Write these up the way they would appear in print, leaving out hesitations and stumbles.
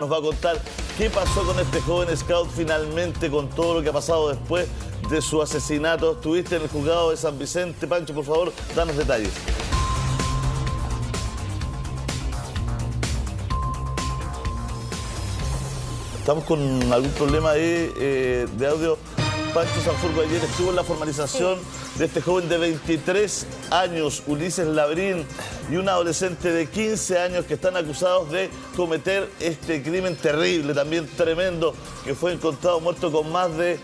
Nos va a contar qué pasó con este joven scout finalmente, con todo lo que ha pasado después de su asesinato. Estuviste en el juzgado de San Vicente. Pancho, por favor, danos detalles. Estamos con algún problema ahí de audio. Pancho Sanfurgo ayer estuvo en la formalización de este joven de 23 años, Ulises Labrín, y un adolescente de 15 años que están acusados de cometer este crimen terrible, también tremendo, que fue encontrado muerto con más de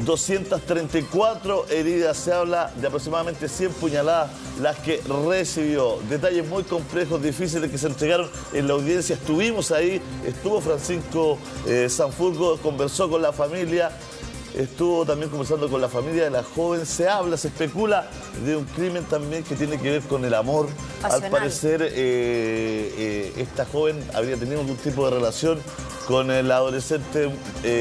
234 heridas. Se habla de aproximadamente 100 puñaladas las que recibió. Detalles muy complejos, difíciles, que se entregaron en la audiencia. Estuvimos ahí, estuvo Francisco Sanfurgo, conversó con la familia. Estuvo también conversando con la familia de la joven. Se habla, se especula de un crimen también que tiene que ver con el amor. Pasional. Al parecer, esta joven habría tenido algún tipo de relación con el adolescente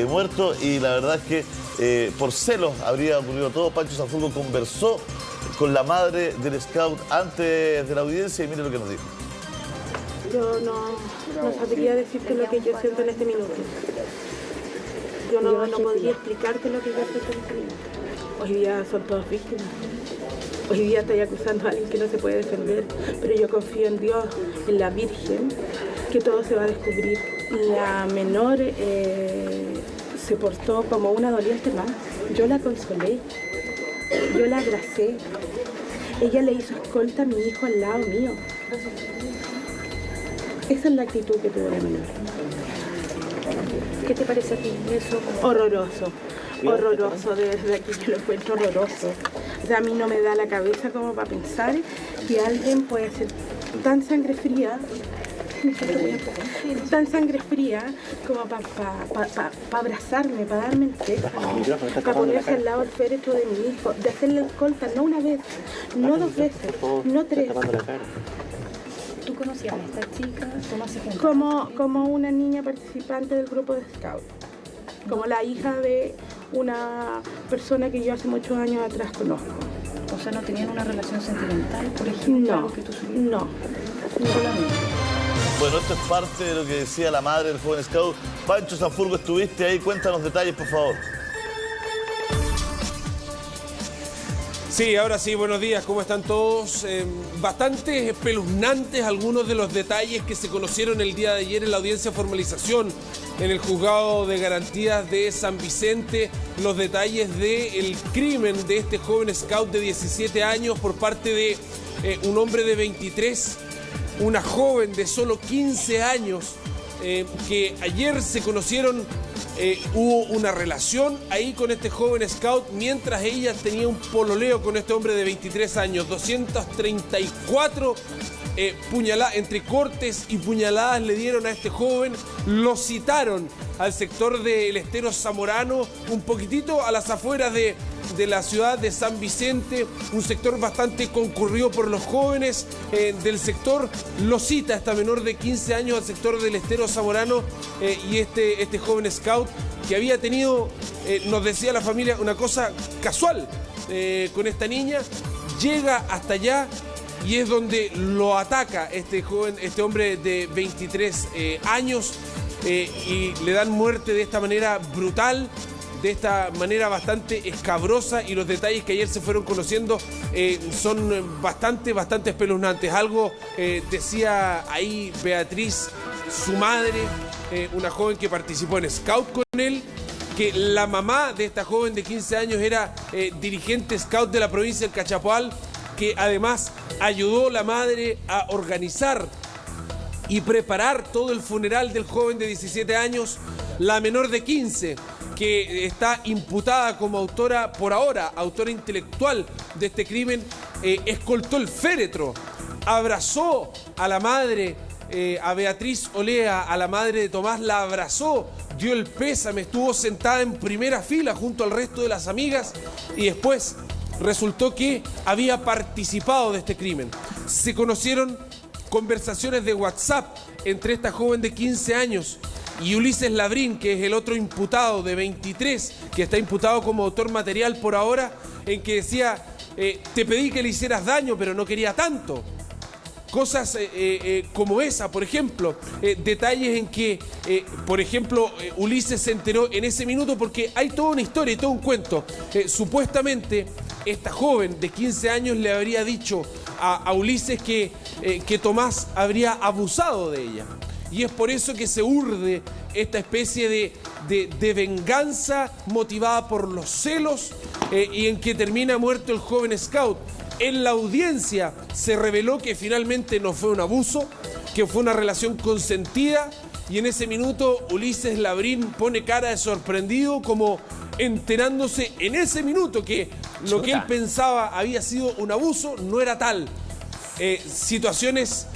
muerto, y la verdad es que por celos habría ocurrido todo. Pancho Sanfurgo conversó con la madre del scout antes de la audiencia y mire lo que nos dijo. Yo no sabría decirte lo que yo siento en este minuto. Yo no podría explicarte lo que yo siento en este minuto. Hoy día son todas víctimas. Hoy día estoy acusando a alguien que no se puede defender, pero yo confío en Dios, en la Virgen, que todo se va a descubrir. La menor se portó como una doliente más. Yo la consolé, yo la abracé. Ella le hizo escolta a mi hijo al lado mío. Esa es la actitud que tuvo la menor. ¿Qué te parece a ti eso? Horroroso, horroroso, desde aquí yo lo encuentro horroroso. O sea, a mí no me da la cabeza como para pensar que alguien puede ser tan sangre fría, como para abrazarme, para darme el pecho, para ponerse al lado del féretro de mi hijo, de hacerle escolta, no una vez, no dos veces, no tres. ¿Tú conocías a esta chica? ¿Cómo se juntó? Como una niña participante del grupo de scout, como la hija de una persona que yo hace muchos años atrás conozco. O sea, ¿no tenían una relación sentimental, por ejemplo? No, no. Bueno, esto es parte de lo que decía la madre del joven scout. Pancho Sanfurgo, estuviste ahí, cuéntanos detalles, por favor. Sí, ahora sí, buenos días, ¿cómo están todos? Bastante espeluznantes algunos de los detalles que se conocieron el día de ayer en la audiencia de formalización en el juzgado de garantías de San Vicente, los detalles del crimen de este joven scout de 17 años por parte de un hombre de 23, una joven de solo 15 años, que ayer se conocieron. Hubo una relación ahí con este joven scout mientras ella tenía un pololeo con este hombre de 23 años. 234 puñaladas, entre cortes y puñaladas le dieron a este joven. Lo citaron al sector del Estero Zamorano, un poquitito a las afueras de la ciudad de San Vicente, un sector bastante concurrido por los jóvenes del sector. Lo cita esta menor de 15 años al sector del Estero Zamorano, y este joven scout que había tenido, nos decía la familia, una cosa casual con esta niña, llega hasta allá y es donde lo ataca este hombre de 23 años, y le dan muerte de esta manera brutal, de esta manera bastante escabrosa, y los detalles que ayer se fueron conociendo son bastante espeluznantes. Algo decía ahí Beatriz, su madre, una joven que participó en scout con él, que la mamá de esta joven de 15 años era dirigente scout de la provincia del Cachapoal, que además ayudó la madre a organizar y preparar todo el funeral del joven de 17 años. La menor de 15, que está imputada como autora, por ahora, autora intelectual de este crimen, escoltó el féretro, abrazó a la madre, a Beatriz Olea, a la madre de Tomás, la abrazó, dio el pésame, estuvo sentada en primera fila junto al resto de las amigas, y después resultó que había participado de este crimen. Se conocieron conversaciones de WhatsApp entre esta joven de 15 años y Ulises Labrín, que es el otro imputado de 23, que está imputado como autor material por ahora, en que decía, te pedí que le hicieras daño, pero no quería tanto. cosas como esa, por ejemplo, detalles en que, por ejemplo, Ulises se enteró en ese minuto, porque hay toda una historia y todo un cuento. Supuestamente, esta joven de 15 años le habría dicho a Ulises que Tomás habría abusado de ella. Y es por eso que se urde esta especie de venganza motivada por los celos y en que termina muerto el joven scout. En la audiencia se reveló que finalmente no fue un abuso, que fue una relación consentida, y en ese minuto Ulises Labrín pone cara de sorprendido, como enterándose en ese minuto que lo que él pensaba había sido un abuso no era tal. Situaciones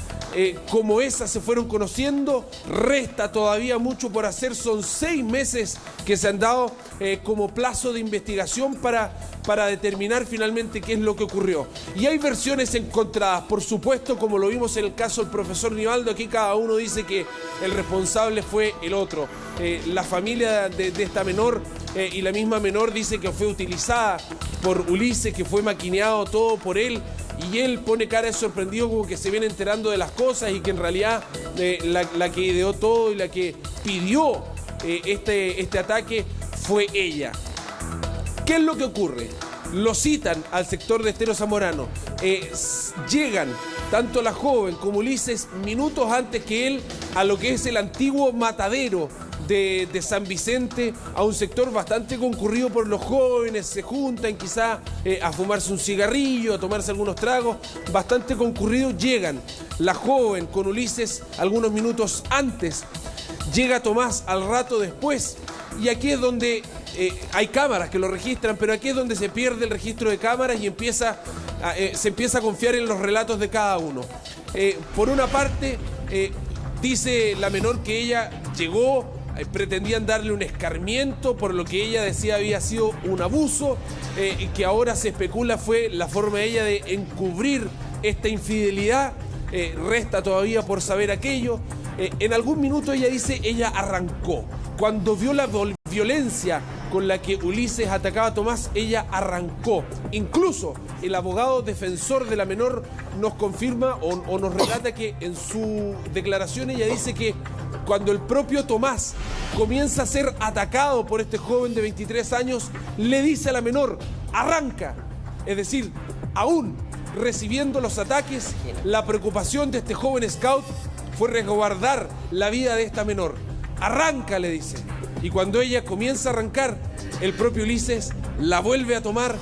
como esas se fueron conociendo, resta todavía mucho por hacer, son 6 meses que se han dado como plazo de investigación para determinar finalmente qué es lo que ocurrió. Y hay versiones encontradas, por supuesto, como lo vimos en el caso del profesor Nivaldo, aquí cada uno dice que el responsable fue el otro. La familia de esta menor y la misma menor dice que fue utilizada por Ulises, que fue maquineado todo por él, y él pone cara de sorprendido, como que se viene enterando de las cosas y que en realidad la que ideó todo y la que pidió este ataque fue ella. ¿Qué es lo que ocurre? Lo citan al sector de Estero Zamorano. Llegan tanto la joven como Ulises minutos antes que él a lo que es el antiguo matadero de San Vicente, a un sector bastante concurrido por los jóvenes. Se juntan quizá a fumarse un cigarrillo, a tomarse algunos tragos, bastante concurrido. Llegan la joven con Ulises algunos minutos antes, llega Tomás al rato después, y aquí es donde hay cámaras que lo registran, pero aquí es donde se pierde el registro de cámaras y se empieza a confiar en los relatos de cada uno. Por una parte, dice la menor que ella llegó, pretendían darle un escarmiento, por lo que ella decía había sido un abuso, y que ahora se especula fue la forma de ella de encubrir esta infidelidad. Resta todavía por saber aquello. En algún minuto ella dice, ella arrancó. Cuando vio la violencia con la que Ulises atacaba a Tomás, ella arrancó. Incluso el abogado defensor de la menor nos confirma o nos relata que en su declaración ella dice que cuando el propio Tomás comienza a ser atacado por este joven de 23 años, le dice a la menor, arranca. Es decir, aún recibiendo los ataques, la preocupación de este joven scout fue resguardar la vida de esta menor. Arranca, le dice. Y cuando ella comienza a arrancar, el propio Ulises la vuelve a tomar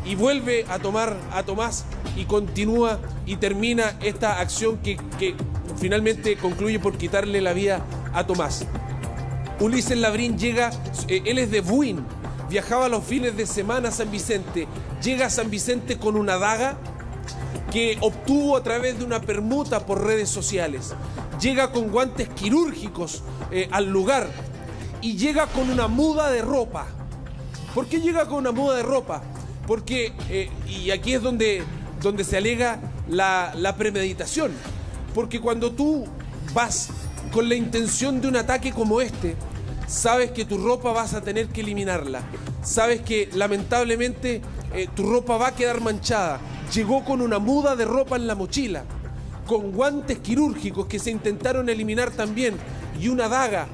y vuelve a tomar a Tomás, y continúa y termina esta acción que finalmente concluye por quitarle la vida a Tomás. Ulises Labrín llega, él es de Buin, viajaba los fines de semana a San Vicente, llega a San Vicente con una daga que obtuvo a través de una permuta por redes sociales. Llega con guantes quirúrgicos al lugar y llega con una muda de ropa. ¿Por qué llega con una muda de ropa? Porque, y aquí es donde se alega la premeditación, porque cuando tú vas con la intención de un ataque como este, sabes que tu ropa vas a tener que eliminarla, sabes que lamentablemente tu ropa va a quedar manchada. Llegó con una muda de ropa en la mochila, con guantes quirúrgicos que se intentaron eliminar también, y una daga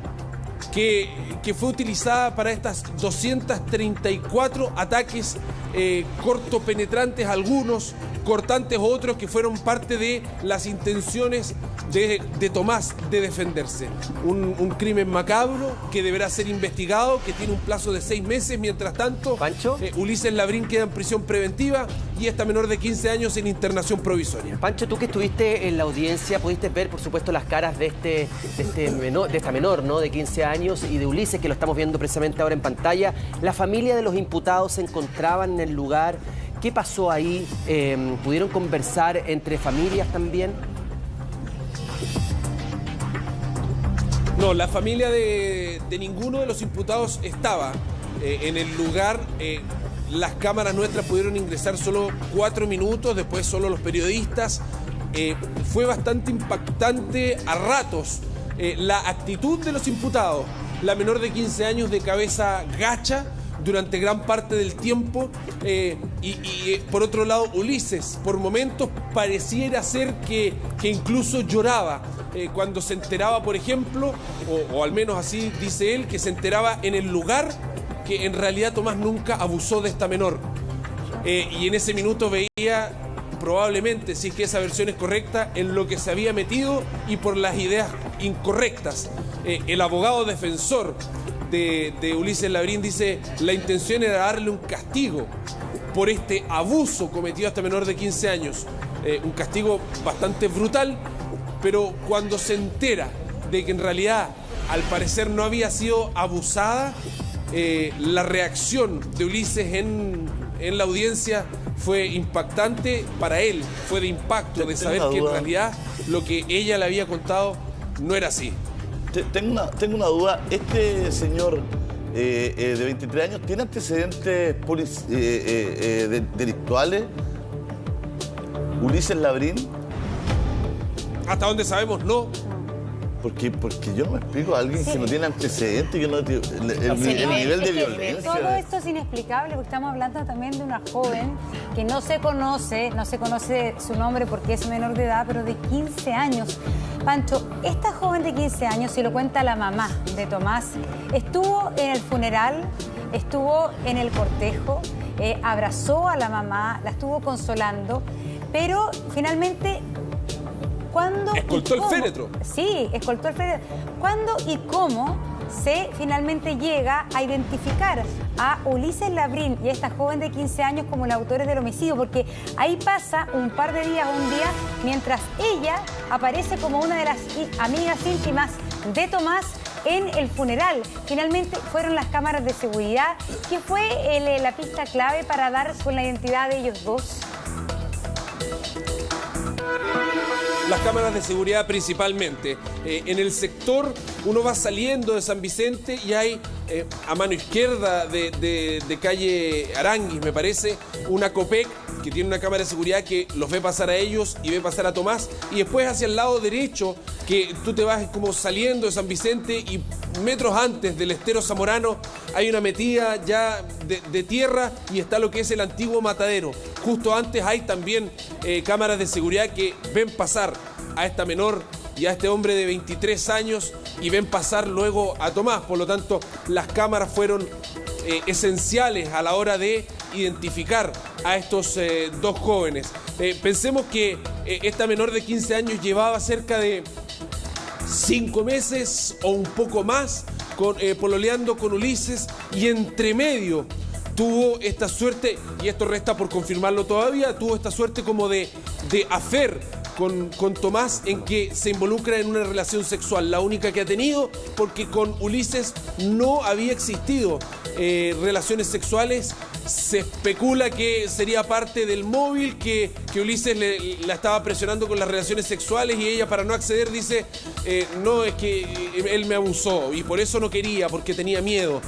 que fue utilizada para estas 234 ataques cortopenetrantes, algunos cortantes, otros que fueron parte de las intenciones de Tomás de defenderse. Un crimen macabro que deberá ser investigado, que tiene un plazo de 6 meses. Mientras tanto, Pancho, Ulises Labrín queda en prisión preventiva y esta menor de 15 años en internación provisoria. Pancho, tú que estuviste en la audiencia, pudiste ver, por supuesto, las caras de esta menor, ¿no?, de 15 años, y de Ulises, que lo estamos viendo precisamente ahora en pantalla. La familia de los imputados se encontraban en el lugar. ¿Qué pasó ahí? ¿Pudieron conversar entre familias también? No, la familia de ninguno de los imputados estaba en el lugar. Las cámaras nuestras pudieron ingresar solo 4 minutos, después solo los periodistas. Fue bastante impactante a ratos la actitud de los imputados. La menor de 15 años de cabeza gacha, durante gran parte del tiempo. Y por otro lado, Ulises, por momentos pareciera ser que incluso lloraba cuando se enteraba, por ejemplo, o al menos así dice él, que se enteraba en el lugar que en realidad Tomás nunca abusó de esta menor. Y en ese minuto veía, probablemente, si es que esa versión es correcta, en lo que se había metido y por las ideas incorrectas. El abogado defensor de Ulises Labrín dice: la intención era darle un castigo por este abuso cometido a esta menor de 15 años. Un castigo bastante brutal, pero cuando se entera de que en realidad al parecer no había sido abusada, la reacción de Ulises en la audiencia fue impactante para él, fue de impacto, de saber que en realidad lo que ella le había contado no era así. Tengo una duda. Este señor de 23 años tiene antecedentes delictuales. Ulises Labrín. Hasta donde sabemos, no. Porque yo no me explico a alguien que no tiene antecedentes, que no tiene el nivel de violencia. Todo esto es inexplicable, porque estamos hablando también de una joven que no se conoce su nombre porque es menor de edad, pero de 15 años. Pancho, esta joven de 15 años, si lo cuenta la mamá de Tomás, estuvo en el funeral, estuvo en el cortejo, abrazó a la mamá, la estuvo consolando, pero finalmente... ¿Cuándo escoltó el féretro? Sí, escoltó el féretro. ¿Cuándo y cómo se finalmente llega a identificar a Ulises Labrín y a esta joven de 15 años como los autores del homicidio? Porque ahí pasa un par de días, un día, mientras ella aparece como una de las amigas íntimas de Tomás en el funeral. Finalmente fueron las cámaras de seguridad, que fue la pista clave para dar con la identidad de ellos dos. Las cámaras de seguridad principalmente. En el sector uno va saliendo de San Vicente y hay a mano izquierda de calle Aranguis, me parece, una Copec que tiene una cámara de seguridad que los ve pasar a ellos y ve pasar a Tomás, y después hacia el lado derecho, que tú te vas como saliendo de San Vicente y metros antes del estero Zamorano hay una metida ya de tierra y está lo que es el antiguo matadero. Justo antes hay también cámaras de seguridad que ven pasar a esta menor y a este hombre de 23 años y ven pasar luego a Tomás. Por lo tanto, las cámaras fueron esenciales a la hora de identificar a estos dos jóvenes. Pensemos que esta menor de 15 años llevaba cerca de 5 meses o un poco más pololeando con Ulises, y entre medio tuvo esta suerte, y esto resta por confirmarlo todavía, tuvo esta suerte como de affair con Tomás, en que se involucra en una relación sexual, la única que ha tenido, porque con Ulises no había existido relaciones sexuales. Se especula que sería parte del móvil, que Ulises la estaba presionando con las relaciones sexuales, y ella, para no acceder, dice no, es que él me abusó y por eso no quería, porque tenía miedo.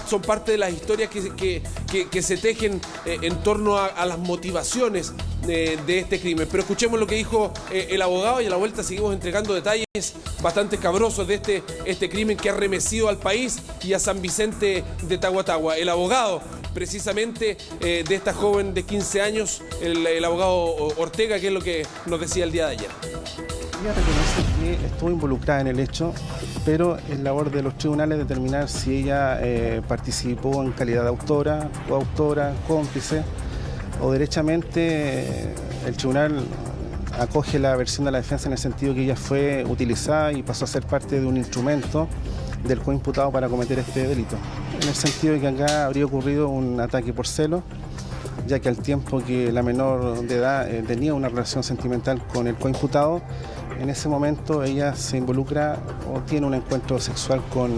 Son parte de las historias que se tejen en torno a las motivaciones de este crimen. Pero escuchemos lo que dijo el abogado, y a la vuelta seguimos entregando detalles bastante cabrosos de este crimen que ha remecido al país y a San Vicente de Tahuatahua. El abogado precisamente de esta joven de 15 años, el abogado Ortega, que es lo que nos decía el día de ayer. Ella reconoce que estuvo involucrada en el hecho, pero es labor de los tribunales determinar si ella participó en calidad de autora, coautora, cómplice, o derechamente el tribunal acoge la versión de la defensa en el sentido que ella fue utilizada y pasó a ser parte de un instrumento del coimputado para cometer este delito. En el sentido de que acá habría ocurrido un ataque por celo, ya que al tiempo que la menor de edad tenía una relación sentimental con el coimputado, en ese momento ella se involucra o tiene un encuentro sexual con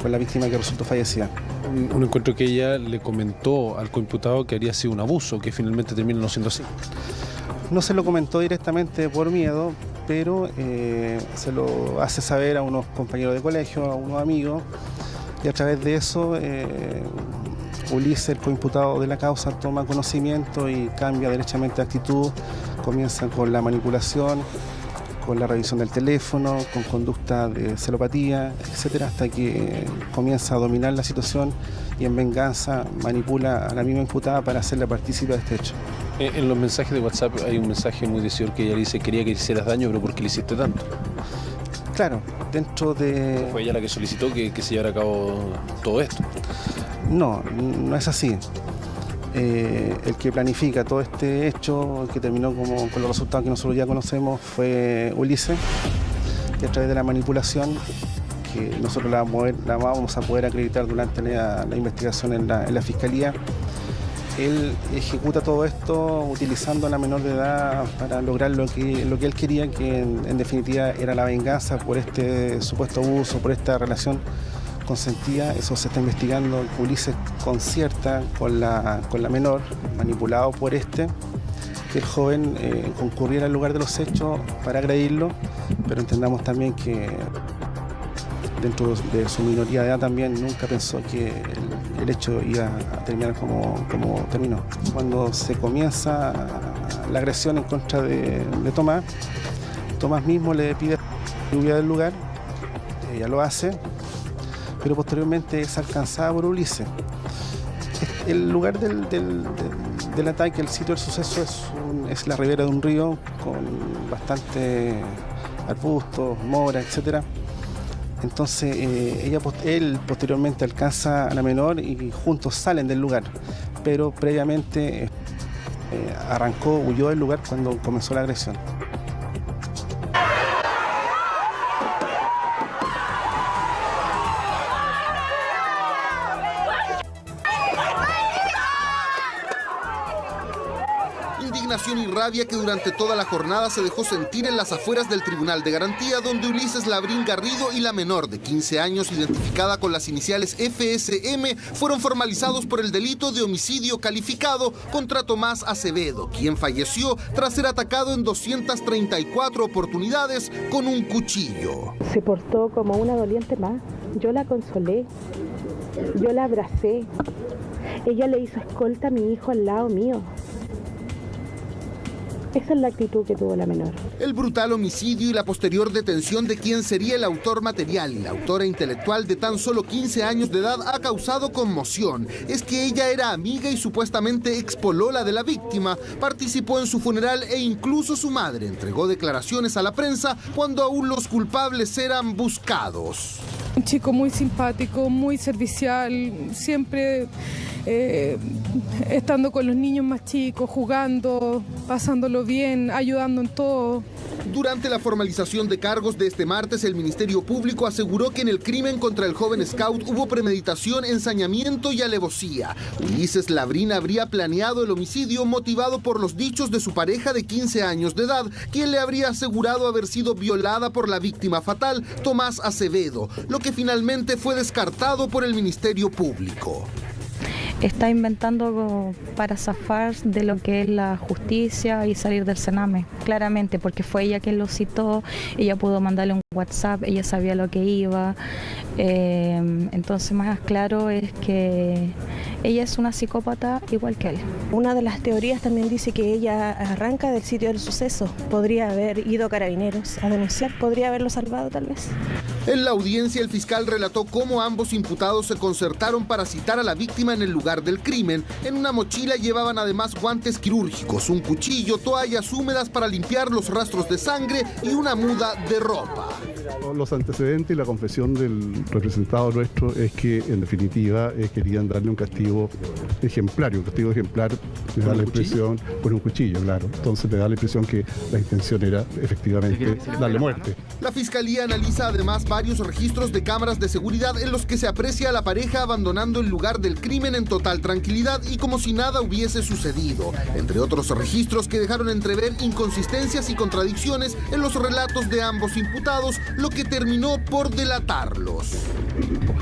la víctima que resultó fallecida. Un encuentro que ella le comentó al coimputado que habría sido un abuso, que finalmente termina no siendo así. No se lo comentó directamente por miedo, pero se lo hace saber a unos compañeros de colegio, a unos amigos, y a través de eso Ulises, el coimputado de la causa, toma conocimiento y cambia derechamente de actitud, comienza con la manipulación, con la revisión del teléfono, con conducta de celopatía, etcétera, hasta que comienza a dominar la situación y en venganza manipula a la misma imputada para hacerla partícipe de este hecho. En los mensajes de WhatsApp hay un mensaje muy decidor que ella le dice: quería que hicieras daño, pero ¿por qué le hiciste tanto? Claro, dentro de... ¿Fue ella la que solicitó que se llevara a cabo todo esto? No, no es así. El que planifica todo este hecho, que terminó con los resultados que nosotros ya conocemos, fue Ulises, que a través de la manipulación, que nosotros la vamos a poder acreditar durante la investigación en la Fiscalía, él ejecuta todo esto utilizando a la menor de edad para lograr lo que él quería, que en definitiva era la venganza por este supuesto abuso, por esta relación consentida. Eso se está investigando. Ulises concierta con la menor, manipulado por que el joven concurriera al lugar de los hechos para agredirlo, pero entendamos también que dentro de su minoría de edad también nunca pensó que el hecho iba a terminar como terminó. Cuando se comienza la agresión en contra de Tomás, Tomás mismo le pide que huya del lugar, ella lo hace, pero posteriormente es alcanzada por Ulises. El lugar del ataque, el sitio del suceso, es la ribera de un río con bastante arbustos, mora, etcétera. Entonces él posteriormente alcanza a la menor y juntos salen del lugar, pero previamente huyó del lugar cuando comenzó la agresión. Indignación y rabia que durante toda la jornada se dejó sentir en las afueras del Tribunal de Garantía, donde Ulises Labrín Garrido y la menor de 15 años, identificada con las iniciales FSM, fueron formalizados por el delito de homicidio calificado contra Tomás Acevedo, quien falleció tras ser atacado en 234 oportunidades con un cuchillo. Se portó como una doliente más. Yo la consolé, yo la abracé. Ella le hizo escolta a mi hijo al lado mío. Esa es la actitud que tuvo la menor. El brutal homicidio y la posterior detención de quien sería el autor material y la autora intelectual de tan solo 15 años de edad ha causado conmoción. Es que ella era amiga y supuestamente expolola de la víctima, participó en su funeral e incluso su madre entregó declaraciones a la prensa cuando aún los culpables eran buscados. Un chico muy simpático, muy servicial, siempre estando con los niños más chicos, jugando, pasándolo bien, ayudando en todo. Durante la formalización de cargos de este martes, el Ministerio Público aseguró que en el crimen contra el joven scout hubo premeditación, ensañamiento y alevosía. Ulises Labrín habría planeado el homicidio motivado por los dichos de su pareja de 15 años de edad, quien le habría asegurado haber sido violada por la víctima fatal, Tomás Acevedo, lo que finalmente fue descartado por el Ministerio Público. Está inventando para zafar de lo que es la justicia y salir del cename, claramente, porque fue ella quien lo citó, ella pudo mandarle un WhatsApp, ella sabía lo que iba, entonces más claro es que ella es una psicópata igual que él. Una de las teorías también dice que ella arranca del sitio del suceso, podría haber ido a Carabineros a denunciar, podría haberlo salvado tal vez. En la audiencia, el fiscal relató cómo ambos imputados se concertaron para citar a la víctima en el lugar del crimen. En una mochila llevaban además guantes quirúrgicos, un cuchillo, toallas húmedas para limpiar los rastros de sangre y una muda de ropa. Los antecedentes y la confesión del representado nuestro es que, en definitiva, querían darle un castigo ejemplar. Un castigo ejemplar me da la impresión, por un cuchillo, claro. Entonces me da la impresión que la intención era efectivamente darle muerte. La Fiscalía analiza además varios registros de cámaras de seguridad en los que se aprecia a la pareja abandonando el lugar del crimen en total tranquilidad y como si nada hubiese sucedido, entre otros registros que dejaron entrever inconsistencias y contradicciones en los relatos de ambos imputados, lo que terminó por delatarlos.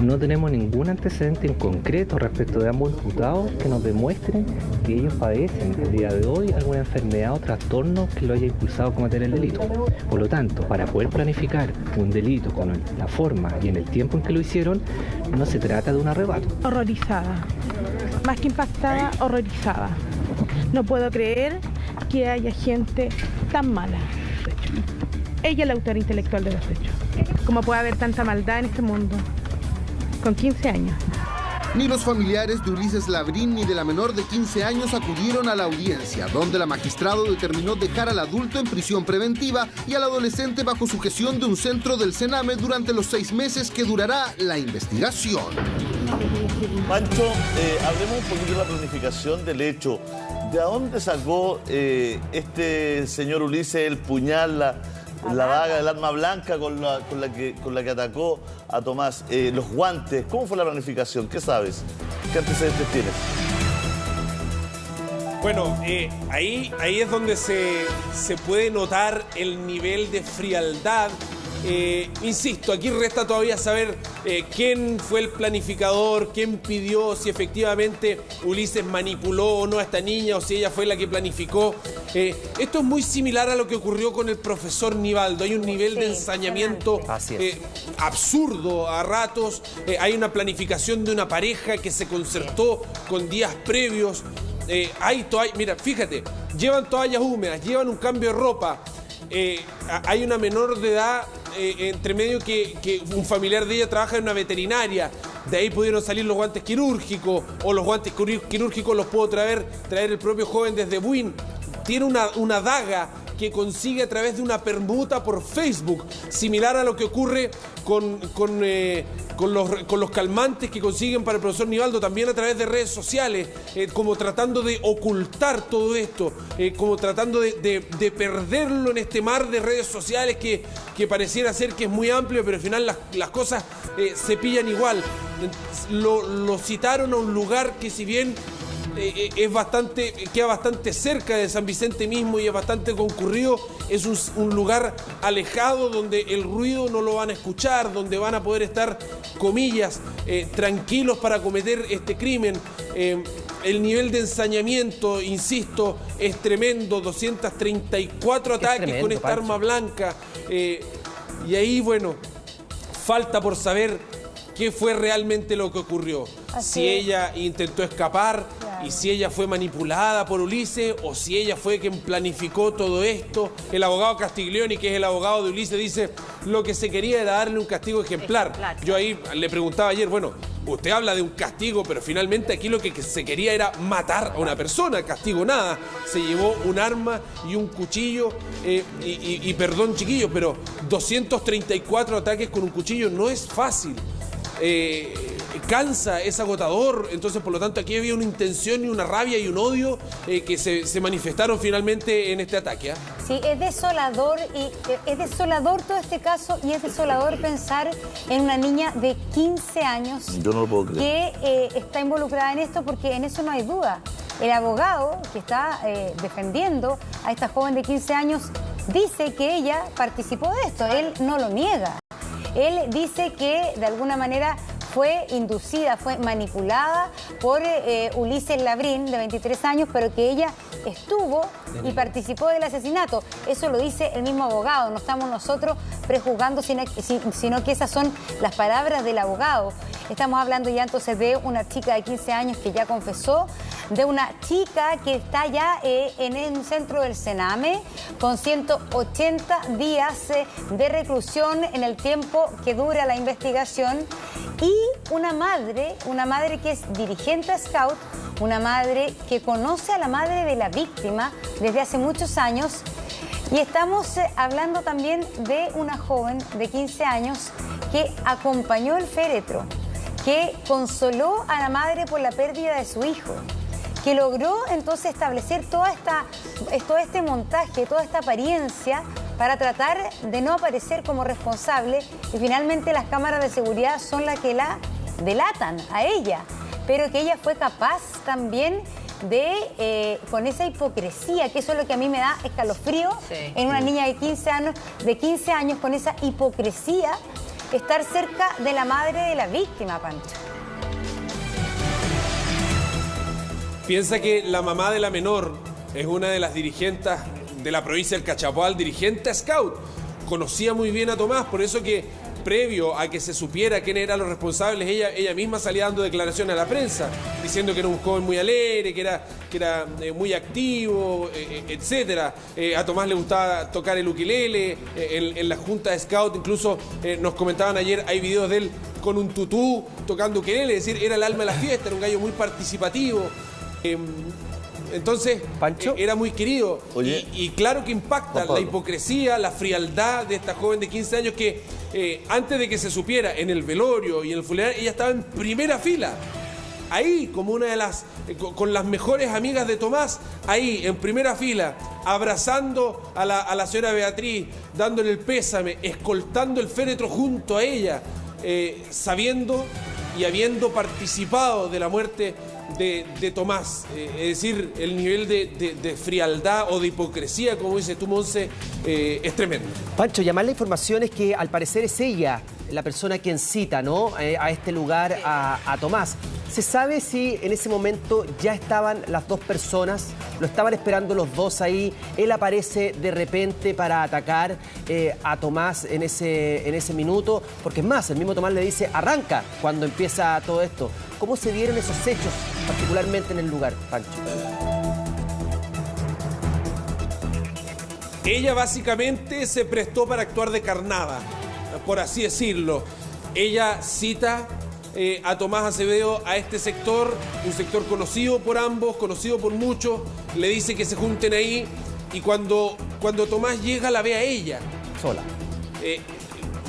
No tenemos ningún antecedente en concreto respecto de ambos imputados que nos demuestren que ellos padecen el día de hoy alguna enfermedad o trastorno que lo haya impulsado a cometer el delito. Por lo tanto, para poder planificar un delito con la forma y en el tiempo en que lo hicieron, no se trata de un arrebato. Horrorizada, más que impactada, horrorizada. No puedo creer que haya gente tan mala. ella es la autora intelectual de los hechos. ¿Cómo puede haber tanta maldad en este mundo? Con 15 años. Ni los familiares de Ulises Labrín ni de la menor de 15 años acudieron a la audiencia, donde la magistrado determinó dejar al adulto en prisión preventiva y al adolescente bajo sujeción de un centro del Sename durante los 6 meses que durará la investigación. Pancho, hablemos un poquito de la planificación del hecho. ¿De dónde sacó este señor Ulises el puñal, la daga, el arma blanca con la que atacó a Tomás? Los guantes, ¿cómo fue la planificación? ¿Qué sabes? ¿Qué antecedentes tienes? Bueno, ahí es donde se puede notar el nivel de frialdad. Insisto, aquí resta todavía saber quién fue el planificador, quién pidió, si efectivamente Ulises manipuló o no a esta niña o si ella fue la que planificó. Esto es muy similar a lo que ocurrió con el profesor Nivaldo. Hay un nivel de ensañamiento absurdo a ratos. Hay una planificación de una pareja que se concertó con días previos. Mira, fíjate, llevan toallas húmedas, llevan un cambio de ropa. Hay una menor de edad entre medio que un familiar de ella trabaja en una veterinaria. De ahí pudieron salir los guantes quirúrgicos, o los guantes quirúrgicos los pudo traer el propio joven desde Buin. Tiene una daga que consigue a través de una permuta por Facebook, similar a lo que ocurre con los calmantes que consiguen para el profesor Nivaldo, también a través de redes sociales, como tratando de ocultar todo esto, como tratando de perderlo en este mar de redes sociales que pareciera ser que es muy amplio, pero al final las cosas se pillan igual. Lo citaron a un lugar que, si bien queda bastante cerca de San Vicente mismo y es bastante concurrido, es un lugar alejado donde el ruido no lo van a escuchar, donde van a poder estar, comillas, tranquilos para cometer este crimen. El nivel de ensañamiento, insisto, es tremendo. 234 ataques con esta arma blanca. Y ahí, bueno, falta por saber qué fue realmente lo que ocurrió. Si ella intentó escapar, y si ella fue manipulada por Ulises, o si ella fue quien planificó todo esto. El abogado Castiglioni, que es el abogado de Ulises, dice lo que se quería era darle un castigo ejemplar. Yo ahí le preguntaba ayer, bueno, usted habla de un castigo, pero finalmente aquí lo que se quería era matar a una persona. Castigo nada. Se llevó un arma y un cuchillo. Y perdón, chiquillos, pero 234 ataques con un cuchillo no es fácil. Cansa, es agotador. Entonces, por lo tanto, aquí había una intención y una rabia y un odio que se manifestaron finalmente en este ataque. Sí, es desolador, y es desolador todo este caso, y es desolador pensar en una niña de 15 años. Yo no lo puedo creer. Que está involucrada en esto, porque en eso no hay duda. El abogado que está defendiendo a esta joven de 15 años dice que ella participó de esto. Él no lo niega. Él dice que de alguna manera fue inducida, fue manipulada por Ulises Labrín, de 23 años, pero que ella estuvo y participó del asesinato. Eso lo dice el mismo abogado, no estamos nosotros prejuzgando, sino que esas son las palabras del abogado. Estamos hablando ya entonces de una chica de 15 años que ya confesó, de una chica que está ya en un centro del Sename con 180 días de reclusión en el tiempo que dura la investigación, y una madre que es dirigente Scout, una madre que conoce a la madre de la víctima desde hace muchos años. Y estamos hablando también de una joven de 15 años que acompañó el féretro, que consoló a la madre por la pérdida de su hijo, que logró entonces establecer todo este montaje, toda esta apariencia para tratar de no aparecer como responsable, y finalmente las cámaras de seguridad son las que la delatan a ella, pero que ella fue capaz también de, con esa hipocresía, que eso es lo que a mí me da escalofrío, en una niña de 15 años, con esa hipocresía, estar cerca de la madre de la víctima, Pancho. Piensa que la mamá de la menor es una de las dirigentes de la provincia del Cachapoal, dirigente Scout. Conocía muy bien a Tomás, por eso que previo a que se supiera quiénes eran los responsables, ella misma salía dando declaraciones a la prensa, diciendo que era un joven muy alegre, que era muy activo, etcétera. A Tomás le gustaba tocar el ukelele, en la junta de scout, incluso nos comentaban ayer, hay videos de él con un tutú tocando ukelele, es decir, era el alma de la fiesta, era un gallo muy participativo. Entonces, ¿Pancho? Era muy querido. Oye, y claro que impacta la hipocresía, la frialdad de esta joven de 15 años que antes de que se supiera en el velorio y en el funeral, ella estaba en primera fila. Ahí, como una de las, con las mejores amigas de Tomás, ahí en primera fila, abrazando a la señora Beatriz, dándole el pésame, escoltando el féretro junto a ella, sabiendo y habiendo participado de la muerte de Tomás. Es decir, el nivel de frialdad o de hipocresía, como dices tú, Monse, es tremendo. Pancho, llamar la información es que al parecer es ella la persona quien cita, ¿no? A este lugar a Tomás. ¿Se sabe si en ese momento ya estaban las dos personas? ¿Lo estaban esperando los dos ahí? ¿Él aparece de repente para atacar a Tomás en ese minuto? Porque es más, el mismo Tomás le dice, arranca, cuando empieza todo esto. ¿Cómo se dieron esos hechos, particularmente en el lugar, Pancho? Ella básicamente se prestó para actuar de carnada, por así decirlo. Ella cita a Tomás Acevedo a este sector, un sector conocido por ambos, conocido por muchos, le dice que se junten ahí y cuando Tomás llega la ve a ella. Sola.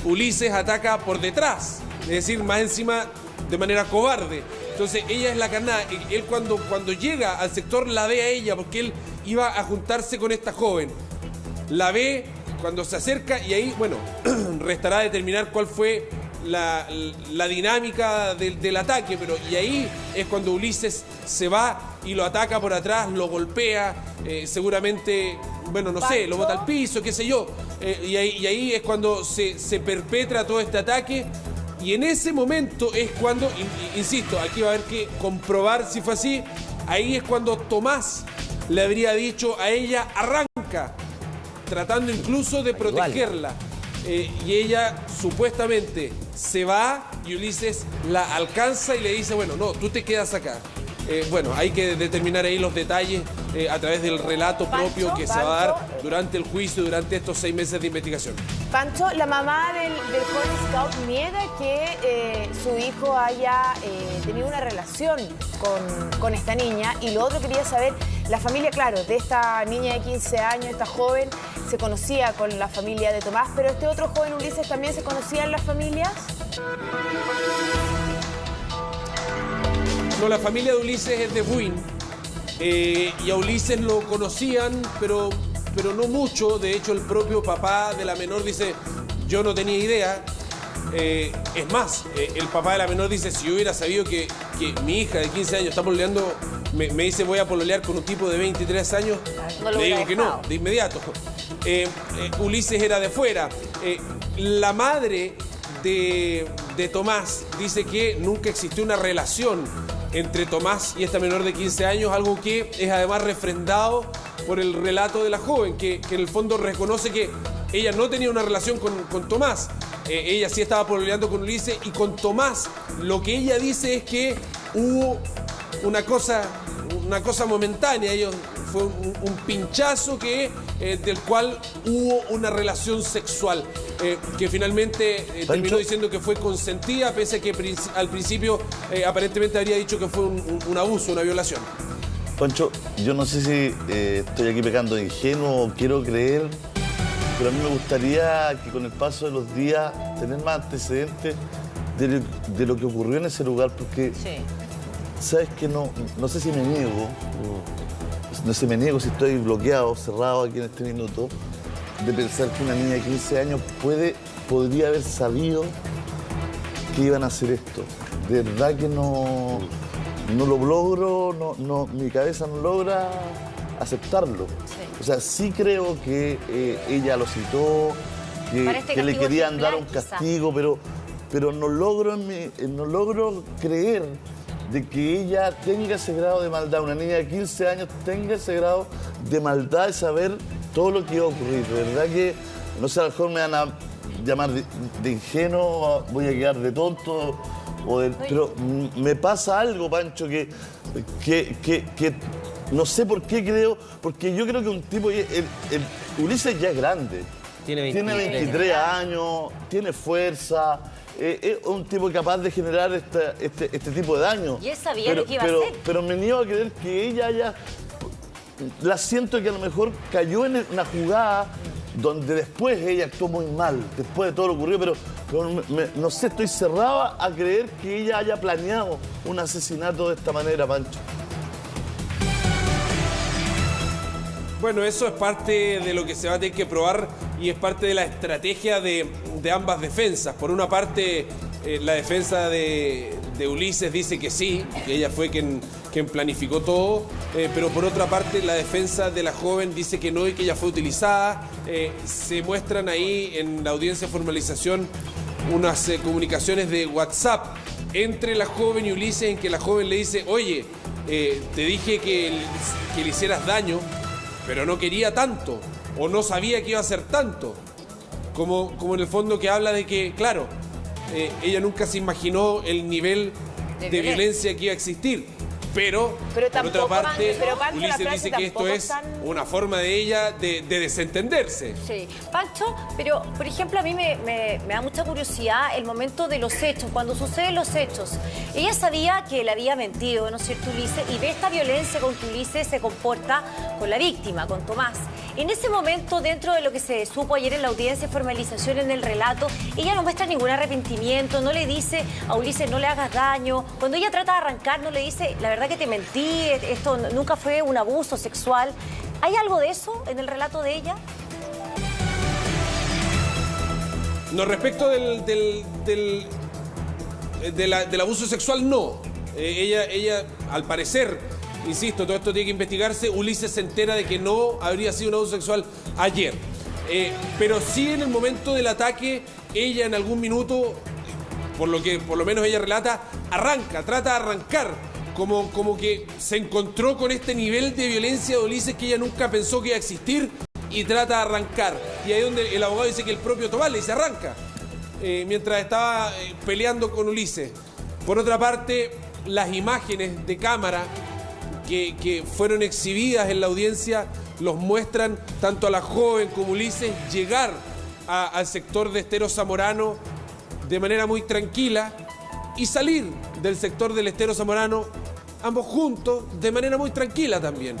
Ulises ataca por detrás, es decir, más encima de manera cobarde. Entonces ella es la carnada. Él cuando llega al sector la ve a ella porque él iba a juntarse con esta joven. La ve cuando se acerca y ahí, bueno, restará determinar cuál fue la dinámica del ataque, pero y ahí es cuando Ulises se va y lo ataca por atrás, lo golpea, seguramente, bueno, no sé, lo bota al piso, qué sé yo, y ahí es cuando se perpetra todo este ataque. Y en ese momento es cuando, insisto, aquí va a haber que comprobar si fue así, ahí es cuando Tomás le habría dicho a ella, arranca, tratando incluso de protegerla. Y ella supuestamente se va y Ulises la alcanza y le dice, bueno, no, tú te quedas acá. Bueno, hay que determinar ahí los detalles a través del relato propio que se va a dar durante el juicio, durante estos 6 meses de investigación. Pancho, la mamá del joven scout niega que su hijo haya tenido una relación con esta niña. Y lo otro quería saber, la familia, claro, de esta niña de 15 años, esta joven, se conocía con la familia de Tomás, pero este otro joven, Ulises, ¿también se conocía en las familias? No, la familia de Ulises es de Buin y a Ulises lo conocían, pero no mucho. De hecho, el propio papá de la menor dice, yo no tenía idea. Es más, el papá de la menor dice, si yo hubiera sabido que mi hija de 15 años está pololeando, me dice voy a pololear con un tipo de 23 años, le digo que no, de inmediato. Ulises era de fuera. La madre de Tomás dice que nunca existió una relación entre Tomás y esta menor de 15 años, algo que es además refrendado por el relato de la joven, que en el fondo reconoce que ella no tenía una relación con Tomás. Ella sí estaba pololeando con Ulises y con Tomás. Lo que ella dice es que hubo una cosa momentánea. Fue un pinchazo del cual hubo una relación sexual que finalmente terminó diciendo que fue consentida, pese a que al principio aparentemente habría dicho que fue un abuso, una violación. Pancho, yo no sé si estoy aquí pecando de ingenuo o quiero creer, pero a mí me gustaría que con el paso de los días tener más antecedentes de lo que ocurrió en ese lugar, porque sabes que no sé si me niego, no sé si me niego, si estoy bloqueado, cerrado aquí en este minuto, de pensar que una niña de 15 años podría haber sabido que iban a hacer esto. De verdad que no lo logro, mi cabeza no logra aceptarlo. O sea, sí creo que ella lo citó, que le querían dar un castigo, pero no logro creer de que ella tenga ese grado de maldad, una niña de 15 años tenga ese grado de maldad de saber todo lo que iba a ocurrir. De verdad que, no sé, a lo mejor me llamar de ingenuo, voy a quedar de tonto, pero me pasa algo, Pancho, que no sé por qué creo, porque yo creo que un tipo, Ulises ya es grande. Tiene 23 años, tiene fuerza, es un tipo capaz de generar este tipo de daño. Y él sabía lo que iba a hacer. Pero me niego a creer que ella haya... La siento que a lo mejor cayó en una jugada donde después ella actuó muy mal, después de todo lo ocurrido, pero no sé, estoy cerrado a creer que ella haya planeado un asesinato de esta manera, Pancho. Bueno, eso es parte de lo que se va a tener que probar y es parte de la estrategia de ambas defensas. Por una parte, la defensa de Ulises dice que sí, que ella fue quien planificó todo, pero por otra parte la defensa de la joven dice que no y que ella fue utilizada. Se muestran ahí en la audiencia de formalización unas comunicaciones de WhatsApp entre la joven y Ulises en que la joven le dice, oye, te dije que le hicieras daño, pero no quería tanto, o no sabía que iba a hacer tanto. Como en el fondo que habla de que, claro, ella nunca se imaginó el nivel de violencia que iba a existir. Pero por otra parte, Pancho, Ulises dice que esto es una forma de ella de desentenderse. Sí. Pancho, pero por ejemplo a mí me da mucha curiosidad el momento de los hechos, cuando suceden los hechos. Ella sabía que le había mentido, ¿no es cierto, Ulises? Y ve esta violencia con que Ulises se comporta con la víctima, con Tomás. En ese momento, dentro de lo que se supo ayer en la audiencia de formalización en el relato, ella no muestra ningún arrepentimiento, no le dice a Ulises no le hagas daño. Cuando ella trata de arrancar, no le dice la verdad que te mentí, esto nunca fue un abuso sexual. ¿Hay algo de eso en el relato de ella? No, respecto del abuso sexual, no. Ella, al parecer, insisto, todo esto tiene que investigarse, Ulises se entera de que no habría sido un abuso sexual ayer. Pero sí en el momento del ataque, ella en algún minuto, por lo menos ella relata, trata de arrancar. Como que se encontró con este nivel de violencia de Ulises que ella nunca pensó que iba a existir y trata de arrancar. Y ahí es donde el abogado dice que el propio Tomás le dice arranca, mientras estaba peleando con Ulises. Por otra parte, las imágenes de cámara que fueron exhibidas en la audiencia los muestran tanto a la joven como Ulises llegar al sector de Estero Zamorano de manera muy tranquila y salir del sector del Estero Zamorano, ambos juntos, de manera muy tranquila también.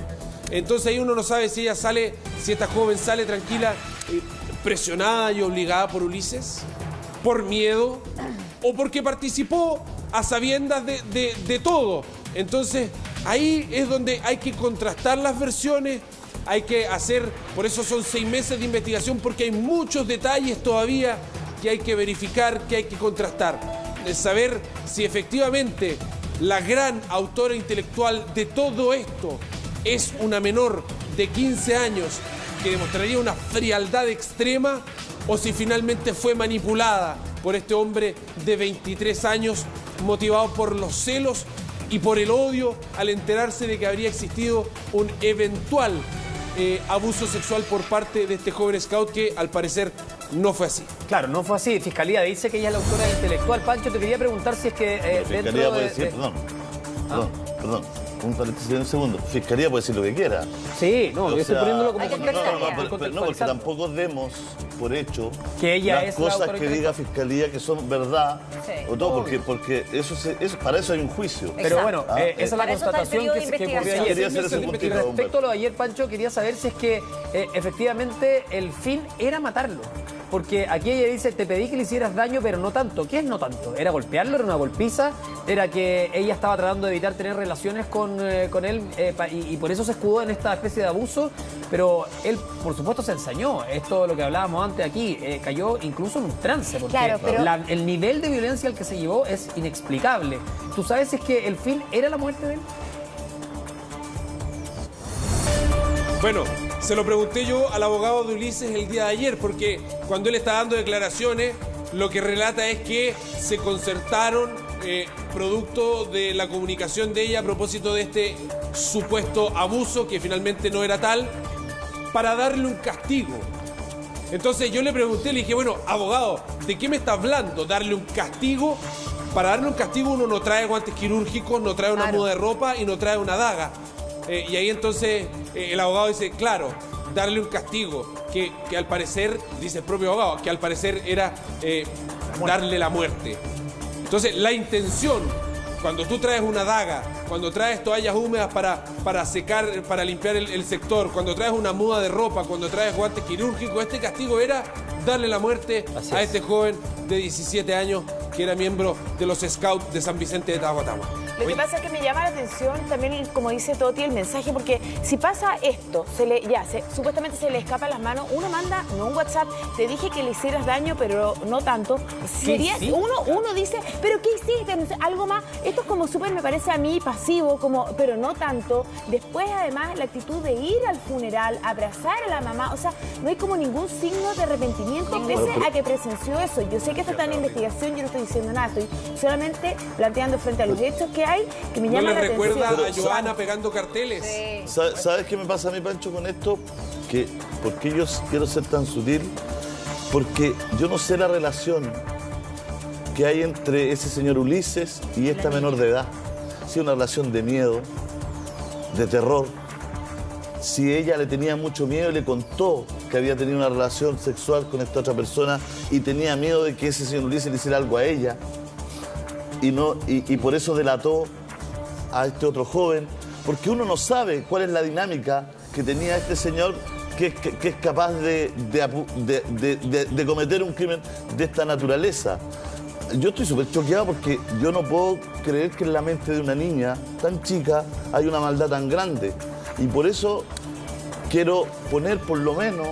Entonces ahí uno no sabe si esta joven sale tranquila, presionada y obligada por Ulises, por miedo, o porque participó a sabiendas de todo. Entonces ahí es donde hay que contrastar las versiones, hay que hacer, por eso son 6 meses de investigación, porque hay muchos detalles todavía que hay que verificar, que hay que contrastar. Saber si efectivamente la gran autora intelectual de todo esto es una menor de 15 años que demostraría una frialdad extrema o si finalmente fue manipulada por este hombre de 23 años motivado por los celos y por el odio al enterarse de que habría existido un eventual abuso sexual por parte de este joven scout que al parecer no fue así. Claro, no fue así. Fiscalía dice que ella es la autora intelectual. Pancho, te quería preguntar si es que Fiscalía puede decir, perdón, un paréntesis un segundo. Fiscalía puede decir lo que quiera. Sí, no, yo estoy poniéndolo como no, porque tampoco demos por hecho que ella las es cosas que diga Fiscalía que son verdad, o todo, porque para eso hay un juicio. Pero bueno, esa es la constatación que ocurrió ayer. Quería hacer ese Y respecto a lo de ayer, Pancho, quería saber si es que efectivamente el fin era matarlo. Porque aquí ella dice, te pedí que le hicieras daño, pero no tanto. ¿Qué es no tanto? ¿Era golpearlo? ¿Era una golpiza? ¿Era que ella estaba tratando de evitar tener relaciones con él y por eso se escudó en esta especie de abuso? Pero él, por supuesto, se ensañó. Esto es lo que hablábamos antes aquí. Cayó incluso en un trance, porque el nivel de violencia al que se llevó es inexplicable. ¿Tú sabes si es que el fin era la muerte de él? Bueno, se lo pregunté yo al abogado de Ulises el día de ayer, porque cuando él está dando declaraciones, lo que relata es que se concertaron, producto de la comunicación de ella a propósito de este supuesto abuso, que finalmente no era tal, para darle un castigo. Entonces yo le pregunté, le dije, bueno, abogado, ¿de qué me está hablando? ¿Darle un castigo? Para darle un castigo uno no trae guantes quirúrgicos, no trae una muda de ropa y no trae una daga. Y ahí entonces el abogado dice, claro, darle un castigo, que al parecer, dice el propio abogado, que al parecer era darle la muerte. Entonces la intención, cuando tú traes una daga, cuando traes toallas húmedas para secar, para limpiar el sector, cuando traes una muda de ropa, cuando traes guantes quirúrgicos, este castigo era darle la muerte a este joven de 17 años que era miembro de los Scouts de San Vicente de Tahuatahua. Lo que pasa es que me llama la atención también, como dice Toti, el mensaje, porque si pasa esto, supuestamente se le escapa las manos, uno manda, no un WhatsApp, te dije que le hicieras daño, pero no tanto. Sería, uno dice, pero ¿qué hiciste? No sé, algo más. Esto es como súper, me parece a mí, pasivo, pero no tanto. Después, además, la actitud de ir al funeral, abrazar a la mamá, o sea, no hay como ningún signo de arrepentimiento pese a que presenció eso. Yo sé que esto está en investigación, yo no estoy diciendo nada, estoy solamente planteando frente a los hechos que hay, que me llama la atención. ¿No le recuerda a Joana pegando carteles? Sí. ¿Sabes qué me pasa a mí, Pancho, con esto? ¿Por qué yo quiero ser tan sutil? Porque yo no sé la relación que hay entre ese señor Ulises y esta menor de edad. Si una relación de miedo, de terror. Si ella le tenía mucho miedo y le contó que había tenido una relación sexual con esta otra persona y tenía miedo de que ese señor Ulises le hiciera algo a ella y por eso delató a este otro joven, porque uno no sabe cuál es la dinámica que tenía este señor que es capaz de cometer un crimen de esta naturaleza. Yo estoy súper choqueado porque yo no puedo creer que en la mente de una niña tan chica hay una maldad tan grande. Y por eso quiero poner por lo menos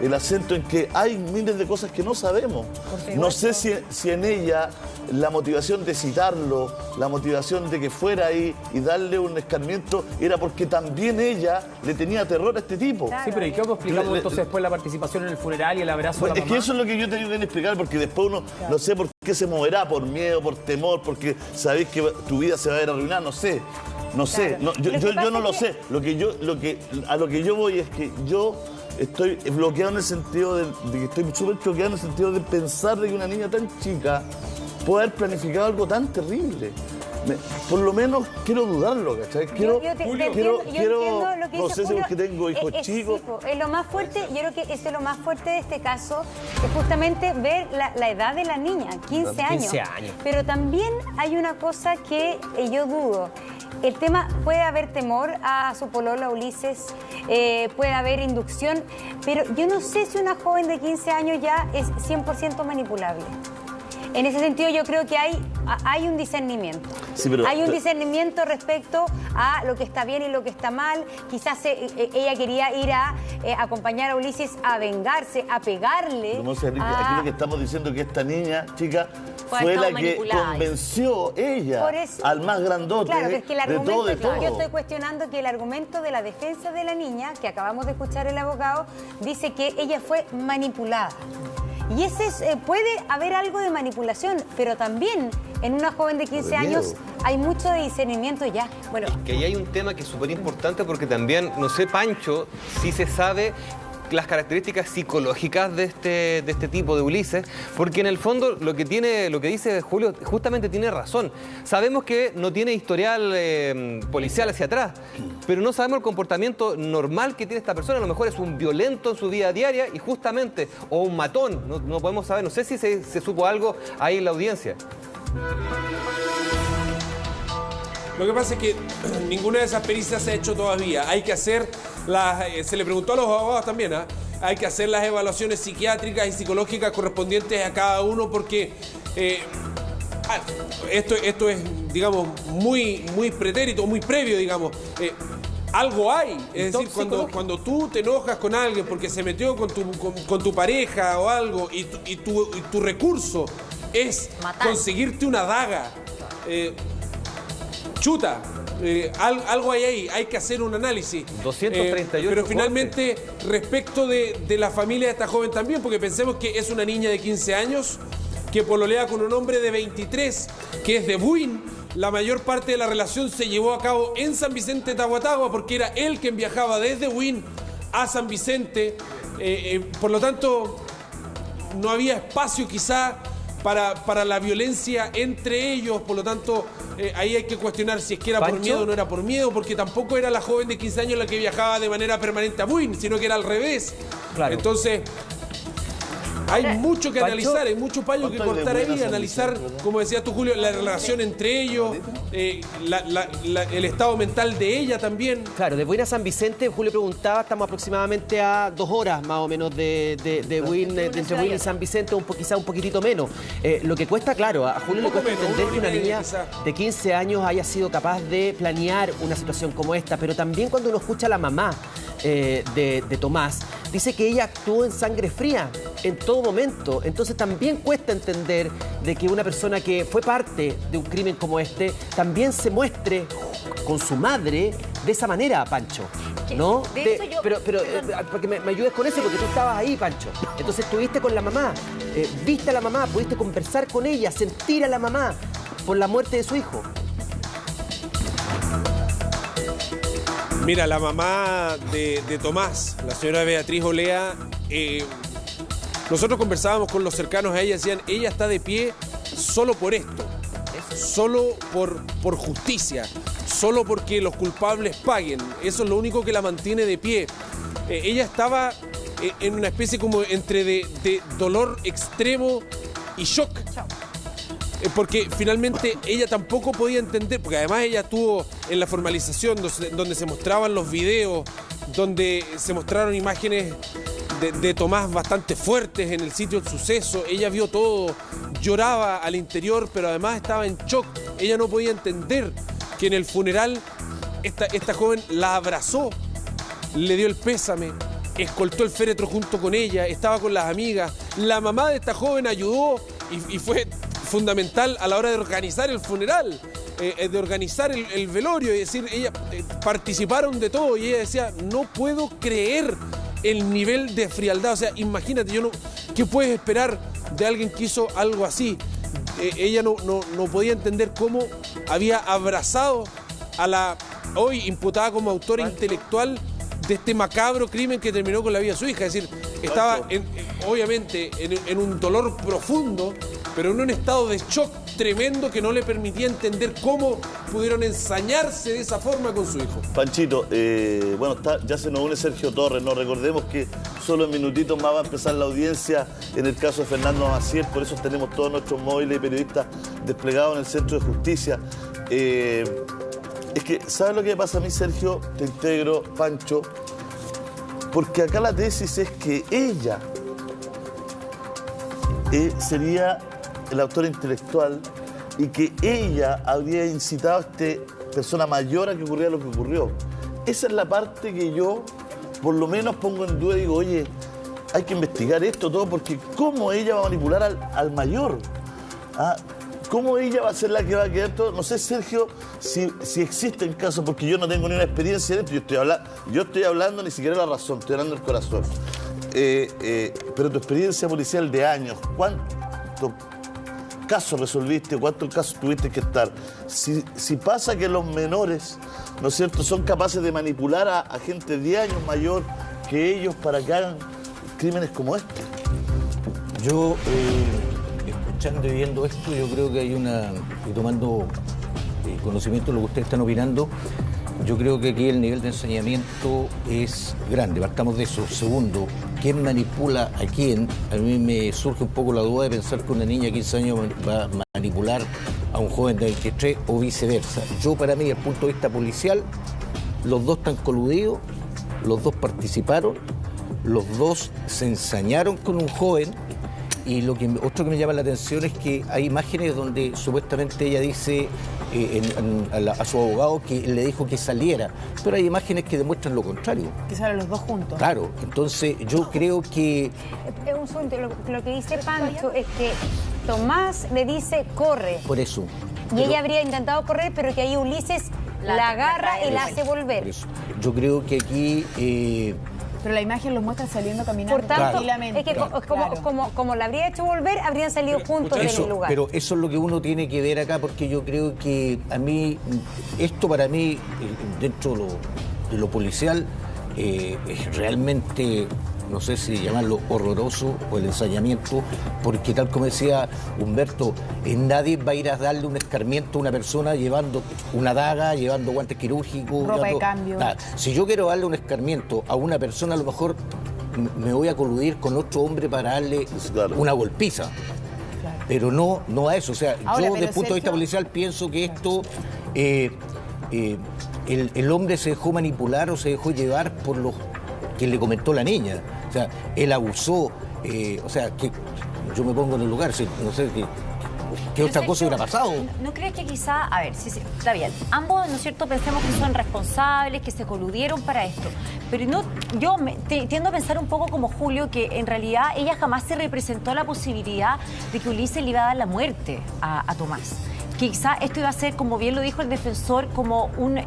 el acento en que hay miles de cosas que no sabemos. No sé si en ella la motivación de citarlo, la motivación de que fuera ahí y darle un escarmiento era porque también ella le tenía terror a este tipo. Claro. Sí, pero ¿y cómo explicamos entonces después la participación en el funeral y el abrazo a la mamá? Es que eso es lo que yo tengo que explicar, porque después uno no sé por qué se moverá, por miedo, por temor, porque sabéis que tu vida se va a ver arruinada, no sé. No sé, yo no lo sé. A lo que yo voy es que yo estoy bloqueado en el sentido de que estoy súper choqueado en el sentido de pensar de que una niña tan chica puede haber planificado algo tan terrible. Por lo menos quiero dudarlo, ¿cachai? Quiero, no sé si es que tengo hijos chicos. Es lo más fuerte, yo creo que eso es lo más fuerte de este caso, es justamente ver la edad de la niña, 15 años. Pero también hay una cosa que yo dudo. El tema, puede haber temor a su polola Ulises, puede haber inducción, pero yo no sé si una joven de 15 años ya es 100% manipulable. En ese sentido yo creo que hay un discernimiento. Sí, hay un discernimiento respecto a lo que está bien y lo que está mal. Quizás ella quería ir a acompañar a Ulises a vengarse, a pegarle. Aquí lo que estamos diciendo es que esta niña, chica, fue la que convenció ella al más grandote de todo. Yo estoy cuestionando que el argumento de la defensa de la niña, que acabamos de escuchar el abogado, dice que ella fue manipulada. Y puede haber algo de manipulación, pero también en una joven de 15 años hay mucho de discernimiento ya. Bueno, que ahí hay un tema que es súper importante porque también, no sé, Pancho, si se sabe las características psicológicas de este tipo de Ulises, porque en el fondo lo que dice Julio justamente tiene razón. Sabemos que no tiene historial policial hacia atrás, pero no sabemos el comportamiento normal que tiene esta persona. A lo mejor es un violento en su vida diaria y justamente, o un matón, no podemos saber. No sé si se supo algo ahí en la audiencia. Lo que pasa es que ninguna de esas pericias se ha hecho todavía. Hay que hacer se le preguntó a los abogados también, hay que hacer las evaluaciones psiquiátricas y psicológicas correspondientes a cada uno porque esto es, digamos, muy pretérito, muy previo, digamos. Algo hay, es decir, cuando tú te enojas con alguien porque se metió con tu pareja o algo y tu recurso es conseguirte una daga, chuta, algo hay ahí, hay que hacer un análisis. 238 pero finalmente, respecto de la familia de esta joven también, porque pensemos que es una niña de 15 años que pololea con un hombre de 23, que es de Buin. La mayor parte de la relación se llevó a cabo en San Vicente de Tahuatahua porque era él quien viajaba desde Buin a San Vicente Por lo tanto, no había espacio quizá para la violencia entre ellos, por lo tanto, ahí hay que cuestionar si es que era por miedo o no era por miedo, porque tampoco era la joven de 15 años la que viajaba de manera permanente a Buin, sino que era al revés. Claro. Entonces, hay mucho que analizar, hay mucho paño que cortar ahí, analizar, como decías tú, Julio, la relación entre ellos, el estado mental de ella también. Claro, de Buin a San Vicente, Julio preguntaba, estamos aproximadamente a 2 horas más o menos de Buin, de entre Buin y San Vicente, quizá un poquitito menos. Lo que cuesta, claro, a Julio le cuesta entender que una niña de 15 años haya sido capaz de planear una situación como esta, pero también cuando uno escucha a la mamá de Tomás, dice que ella actuó en sangre fría en todo momento. Entonces también cuesta entender de que una persona que fue parte de un crimen como este también se muestre con su madre de esa manera, Pancho, ¿no? Pero para que me ayudes con eso, porque tú estabas ahí, Pancho. Entonces estuviste con la mamá, viste a la mamá, pudiste conversar con ella, sentir a la mamá por la muerte de su hijo. Mira, la mamá de Tomás, la señora Beatriz Olea, nosotros conversábamos con los cercanos a ella, decían, ella está de pie solo por esto, solo por justicia, solo porque los culpables paguen. Eso es lo único que la mantiene de pie. Ella estaba en una especie como entre de dolor extremo y shock. Porque finalmente ella tampoco podía entender, porque además ella estuvo en la formalización donde se mostraban los videos, donde se mostraron imágenes de Tomás bastante fuertes en el sitio del suceso. Ella vio todo, lloraba al interior, pero además estaba en shock. Ella no podía entender que en el funeral esta joven la abrazó, le dio el pésame, escoltó el féretro junto con ella, estaba con las amigas. La mamá de esta joven ayudó y fue fundamental a la hora de organizar el funeral, de organizar el velorio, es decir, ella participaron de todo y ella decía, no puedo creer el nivel de frialdad, o sea, imagínate, ¿qué puedes esperar de alguien que hizo algo así? Ella no podía entender cómo había abrazado a la hoy imputada como autora intelectual de este macabro crimen que terminó con la vida de su hija, es decir, estaba obviamente en un dolor profundo, pero en un estado de shock tremendo que no le permitía entender cómo pudieron ensañarse de esa forma con su hijo. Panchito, bueno, ya se nos une Sergio Torres, ¿no? Recordemos que solo en minutitos más va a empezar la audiencia en el caso de Fernando Maciel, por eso tenemos todos nuestros móviles y periodistas desplegados en el Centro de Justicia. Es que, ¿sabes lo que pasa a mí, Sergio? Te integro, Pancho, porque acá la tesis es que ella sería el autor intelectual y que ella habría incitado a esta persona mayor a que ocurriera lo que ocurrió. Esa es la parte que yo, por lo menos, pongo en duda y digo, oye, hay que investigar esto todo, porque ¿cómo ella va a manipular al mayor? ¿Cómo ella va a ser la que va a quedar todo? No sé, Sergio, si existen casos, porque yo no tengo ni una experiencia en esto, yo estoy hablando ni siquiera de la razón, estoy hablando del corazón. Pero tu experiencia policial de años, ¿cuántos casos resolviste? ¿Cuántos casos tuviste que estar? Si pasa que los menores, ¿no es cierto?, son capaces de manipular a gente 10 años mayor que ellos para que hagan crímenes como este. Yo, escuchando y viendo esto, yo creo que hay y tomando conocimiento de lo que ustedes están opinando, yo creo que aquí el nivel de ensañamiento es grande, partamos de eso. Segundo, ¿quién manipula a quién? A mí me surge un poco la duda de pensar que una niña de 15 años va a manipular a un joven de 23 o viceversa. Yo, para mí, desde el punto de vista policial, los dos están coludidos, los dos participaron, los dos se ensañaron con un joven. Y otro que me llama la atención es que hay imágenes donde supuestamente ella dice a su abogado que le dijo que saliera, pero hay imágenes que demuestran lo contrario. Que salen los dos juntos. Claro, entonces yo creo que... Un segundo, lo que dice Pancho es que Tomás le dice corre. Por eso. Y ella habría intentado correr, pero que ahí Ulises la agarra y la hace volver. Por eso. Yo creo que aquí... Pero la imagen los muestra saliendo caminando. Por tanto, tranquilamente. Es que como la habría hecho volver, habrían salido juntos del lugar. Pero eso es lo que uno tiene que ver acá, porque yo creo que a mí, esto para mí, dentro de lo policial, es realmente no sé si llamarlo horroroso o el ensañamiento, porque tal como decía Humberto, nadie va a ir a darle un escarmiento a una persona llevando una daga, llevando guantes quirúrgicos. Ropa de cambio. Nada. Si yo quiero darle un escarmiento a una persona, a lo mejor me voy a coludir con otro hombre para darle una golpiza. Pero no a eso. O sea, ahora, yo desde el punto de vista policial pienso que esto, el hombre se dejó manipular o se dejó llevar por lo que le comentó la niña. O sea, él abusó. O sea, que yo me pongo en el lugar, no sé qué otra cosa hubiera pasado. ¿No crees que quizá, a ver, sí, está bien, ambos, ¿no es cierto?, pensemos que son responsables, que se coludieron para esto, pero no, yo tiendo a pensar un poco como Julio, que en realidad ella jamás se representó la posibilidad de que Ulises le iba a dar la muerte a Tomás. Quizá esto iba a ser, como bien lo dijo el defensor, como un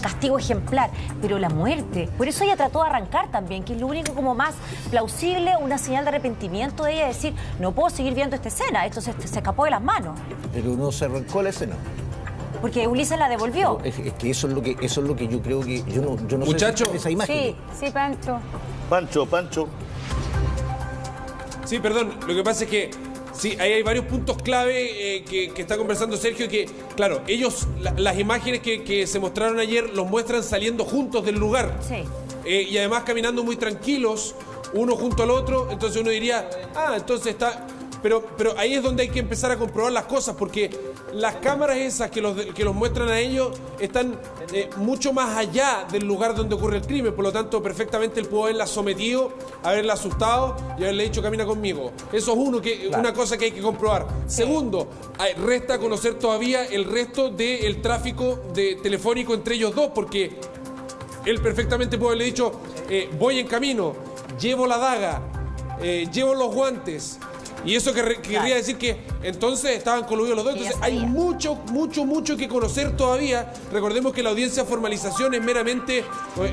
castigo ejemplar, pero la muerte. Por eso ella trató de arrancar también, que es lo único como más plausible, una señal de arrepentimiento de ella, decir, no puedo seguir viendo esta escena, esto se escapó de las manos. Pero no se arrancó la escena. Porque Ulises la devolvió. Es que eso es lo que yo creo que yo no Muchacho. sé si esa imagen. Sí, Pancho. Pancho. Sí, perdón, lo que pasa es que sí, ahí hay varios puntos clave que está conversando Sergio, que, claro, ellos, las imágenes que se mostraron ayer los muestran saliendo juntos del lugar. Sí. Y además caminando muy tranquilos, uno junto al otro, entonces uno diría, entonces está... Pero ahí es donde hay que empezar a comprobar las cosas, porque las cámaras esas que los muestran a ellos están mucho más allá del lugar donde ocurre el crimen. Por lo tanto, perfectamente él pudo haberla sometido, haberla asustado y haberle dicho camina conmigo. Eso es una cosa que hay que comprobar. Segundo, resta conocer todavía el resto del tráfico telefónico entre ellos dos, porque él perfectamente pudo haberle dicho voy en camino, llevo la daga, llevo los guantes. Y eso querría decir que entonces estaban coludidos los dos. Entonces hay mucho que conocer todavía. Recordemos que la audiencia de formalización es meramente,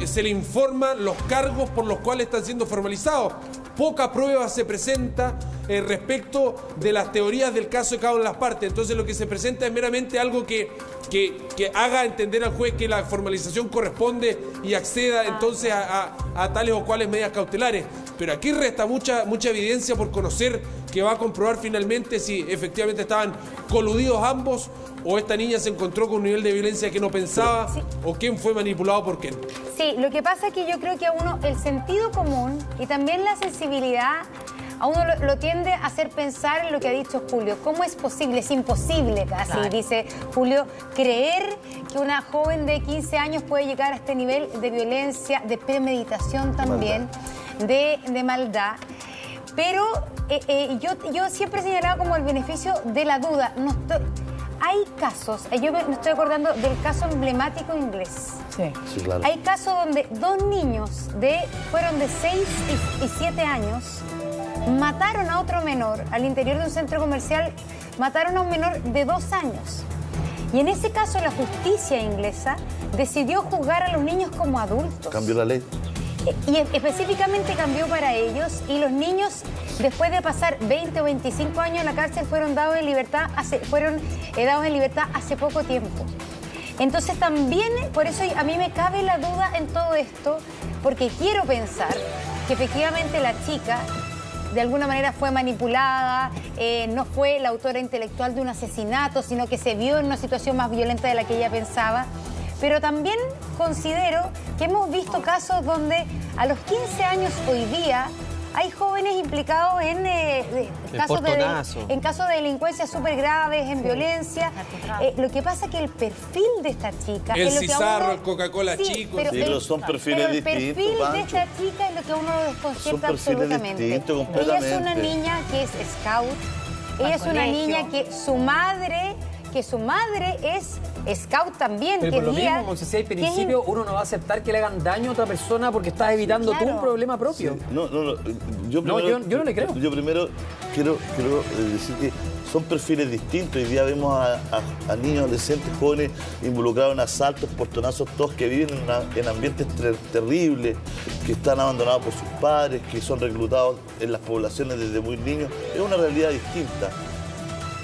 se le informa los cargos por los cuales están siendo formalizados. Poca prueba se presenta respecto de las teorías del caso de cada una de las partes. Entonces lo que se presenta es meramente algo que haga entender al juez que la formalización corresponde y acceda entonces a tales o cuales medidas cautelares. Pero aquí resta mucha evidencia por conocer, que va a comprobar finalmente si efectivamente estaban coludidos ambos o esta niña se encontró con un nivel de violencia que no pensaba, o quién fue manipulado por quién. Sí, lo que pasa es que yo creo que a uno el sentido común y también la sensibilidad a uno lo tiende a hacer pensar en lo que ha dicho Julio. ¿Cómo es posible? Es imposible casi, dice Julio, creer que una joven de 15 años puede llegar a este nivel de violencia, de premeditación también, de maldad. Pero yo siempre he señalado como el beneficio de la duda. Hay casos, yo me estoy acordando del caso emblemático inglés. Sí, claro. Hay casos donde dos niños fueron de 6 y 7 años, mataron a otro menor al interior de un centro comercial, mataron a un menor de 2 años. Y en ese caso la justicia inglesa decidió juzgar a los niños como adultos. Cambió la ley. Y específicamente cambió para ellos, y los niños, después de pasar 20 o 25 años en la cárcel, fueron dados en libertad hace poco tiempo. Entonces también, por eso a mí me cabe la duda en todo esto, porque quiero pensar que efectivamente la chica de alguna manera fue manipulada, no fue la autora intelectual de un asesinato, sino que se vio en una situación más violenta de la que ella pensaba. Pero también considero que hemos visto casos donde a los 15 años hoy día hay jóvenes implicados en casos de delincuencia súper graves, en violencia. Lo que pasa es que el perfil de esta chica... El Cizarro, el Coca-Cola chico. Pero son perfiles distintos, el perfil de esta chica es lo que a uno lo desconcierta absolutamente. Ella es una niña que es scout. Ella es una niña que su madre es scout también. Pero por lo mismo, Montse, al principio uno no va a aceptar que le hagan daño a otra persona porque estás evitando tú un problema propio. Sí. No. Yo no le creo. Yo primero quiero decir que son perfiles distintos. Hoy día vemos a niños, adolescentes, jóvenes involucrados en asaltos, portonazos, todos que viven en ambientes terribles, que están abandonados por sus padres, que son reclutados en las poblaciones desde muy niños. Es una realidad distinta.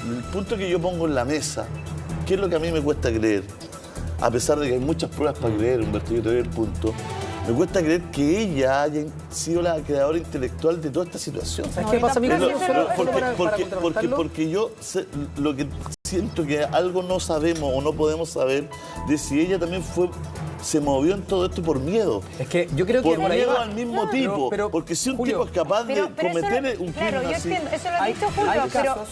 El punto que yo pongo en la mesa, ¿qué es lo que a mí me cuesta creer? A pesar de que hay muchas pruebas para creer, Humberto, yo te doy el punto, Me cuesta creer que ella haya sido la creadora intelectual de toda esta situación. ¿Sabes qué pasa, amigo? Porque yo lo que siento que algo no sabemos o no podemos saber de si ella también se movió en todo esto por miedo. Es que yo creo que por miedo al mismo tipo. Porque si un tipo es capaz de cometer un crimen claro, yo así... entiendo, eso lo ha dicho Julio,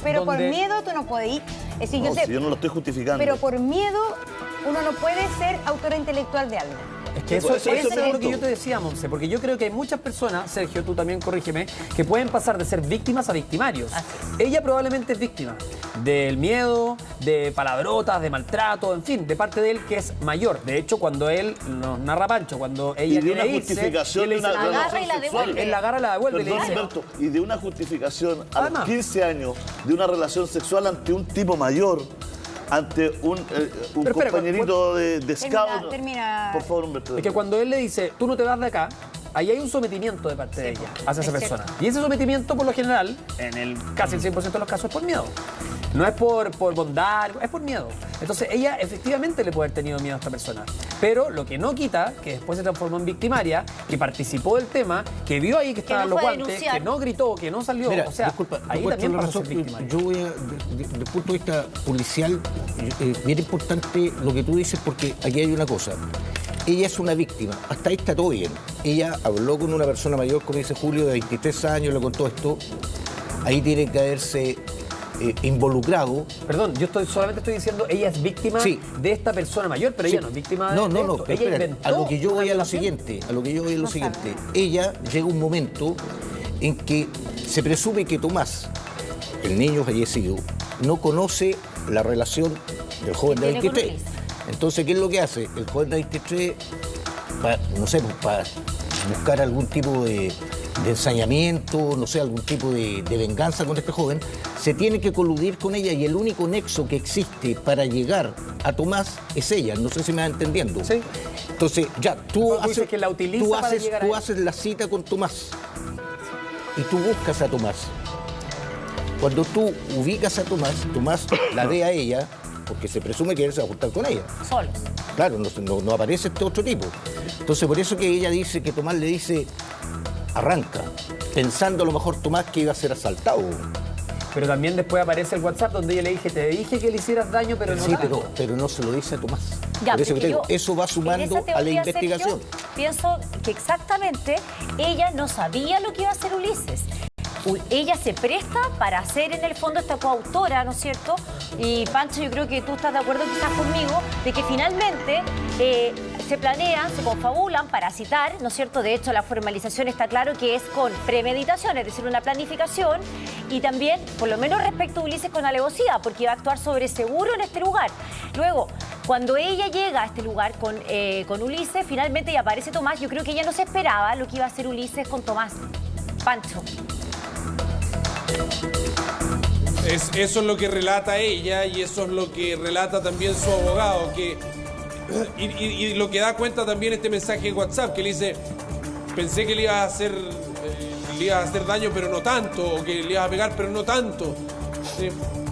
pero por miedo tú no podés ir. Es decir, yo no lo estoy justificando. Pero por miedo uno no puede ser autora intelectual de algo. Es que eso es lo que yo te decía, Monse, porque yo creo que hay muchas personas, Sergio, tú también corrígeme, que pueden pasar de ser víctimas a victimarios. Ella probablemente es víctima del miedo, de palabrotas, de maltrato, en fin, de parte de él que es mayor. De hecho, cuando él nos narra Pancho, cuando ella quiere irse, justificación de una agarra y la devuelve. Él la agarra y la devuelve. Perdón, Humberto, y de una justificación a los 15 años de una relación sexual ante un tipo mayor, ante un compañerito de scout. Por favor, Humberto. Es que cuando él le dice, tú no te vas de acá, ahí hay un sometimiento de parte de ella hacia esa persona. Y ese sometimiento, por lo general, en casi el 100% de los casos, es por miedo. No es por bondad, es por miedo. Entonces, ella efectivamente le puede haber tenido miedo a esta persona. Pero lo que no quita, que después se transformó en victimaria, que participó del tema, que vio ahí que estaban los guantes, que no gritó, que no salió. Mira, o sea, disculpa, ahí también pasó a ser victimaria. Yo voy a, desde el punto de vista policial, bien importante lo que tú dices, porque aquí hay una cosa. Ella es una víctima. Hasta ahí está todo bien. Ella habló con una persona mayor, como dice Julio, de 23 años, le contó esto. Ahí tiene que haberse involucrado. Perdón, yo solamente estoy diciendo, ella es víctima de esta persona mayor, pero ella no es víctima de No, esto. Pero ella espera, a lo que yo voy a lo siguiente, ella llega un momento en que se presume que Tomás, el niño fallecido, no conoce la relación del joven de 23. Entonces, ¿qué es lo que hace? El joven de 23, para buscar algún tipo de ensañamiento, no sé, algún tipo de venganza con este joven, se tiene que coludir con ella y el único nexo que existe para llegar a Tomás es ella. No sé si me va entendiendo. Sí. Entonces, ya, tú haces la cita con Tomás y tú buscas a Tomás. Cuando tú ubicas a Tomás la ve a ella, porque se presume que él se va a juntar con ella. Solo. Claro, no aparece este otro tipo. Entonces, por eso que ella dice, que Tomás le dice, arranca, pensando a lo mejor Tomás que iba a ser asaltado. Pero también después aparece el WhatsApp donde ella le te dije que le hicieras daño, pero no tanto. pero no se lo dice a Tomás. Ya, por eso que te digo, eso va sumando a la investigación. Sergio, pienso que exactamente ella no sabía lo que iba a hacer Ulises. Ella se presta para hacer en el fondo esta coautora, ¿no es cierto? Y Pancho, yo creo que tú estás de acuerdo quizás conmigo de que finalmente se planean, se confabulan para citar, ¿no es cierto? De hecho, la formalización está claro que es con premeditación, es decir, una planificación, y también, por lo menos respecto a Ulises, con alevosía, porque iba a actuar sobre seguro en este lugar. Luego, cuando ella llega a este lugar con Ulises, finalmente ya aparece Tomás. Yo creo que ella no se esperaba lo que iba a hacer Ulises con Tomás. Pancho. Eso es lo que relata ella y eso es lo que relata también su abogado, y lo que da cuenta también este mensaje de WhatsApp que le dice, pensé que le ibas a hacer daño pero no tanto, o que le ibas a pegar pero no tanto.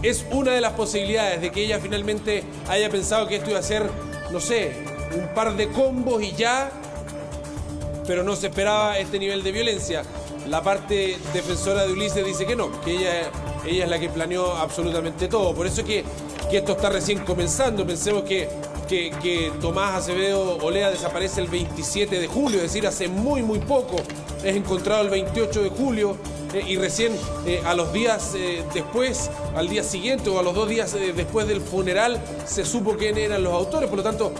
Es una de las posibilidades de que ella finalmente haya pensado que esto iba a ser, no sé, un par de combos y ya, pero no se esperaba este nivel de violencia. La parte defensora de Ulises dice que no, que ella es la que planeó absolutamente todo. Por eso que esto está recién comenzando. Pensemos que Tomás Acevedo Olea desaparece el 27 de julio, es decir, hace muy poco. Es encontrado el 28 de julio y recién a los días después, al día siguiente o a los 2 días después del funeral, se supo quién eran los autores. Por lo tanto,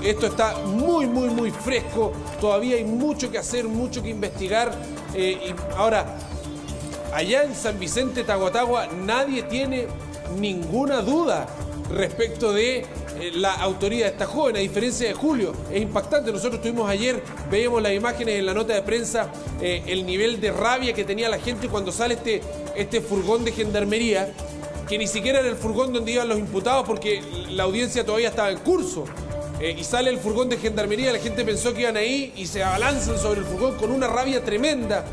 esto está muy fresco. Todavía hay mucho que hacer, mucho que investigar. Y ahora, allá en San Vicente, Tahuatahua, nadie tiene ninguna duda respecto de la autoría de esta joven, a diferencia de Julio. Es impactante. Nosotros estuvimos ayer, veíamos las imágenes en la nota de prensa, el nivel de rabia que tenía la gente cuando sale este furgón de gendarmería, que ni siquiera era el furgón donde iban los imputados porque la audiencia todavía estaba en curso. Y sale el furgón de gendarmería, la gente pensó que iban ahí y se abalanzan sobre el furgón con una rabia tremenda.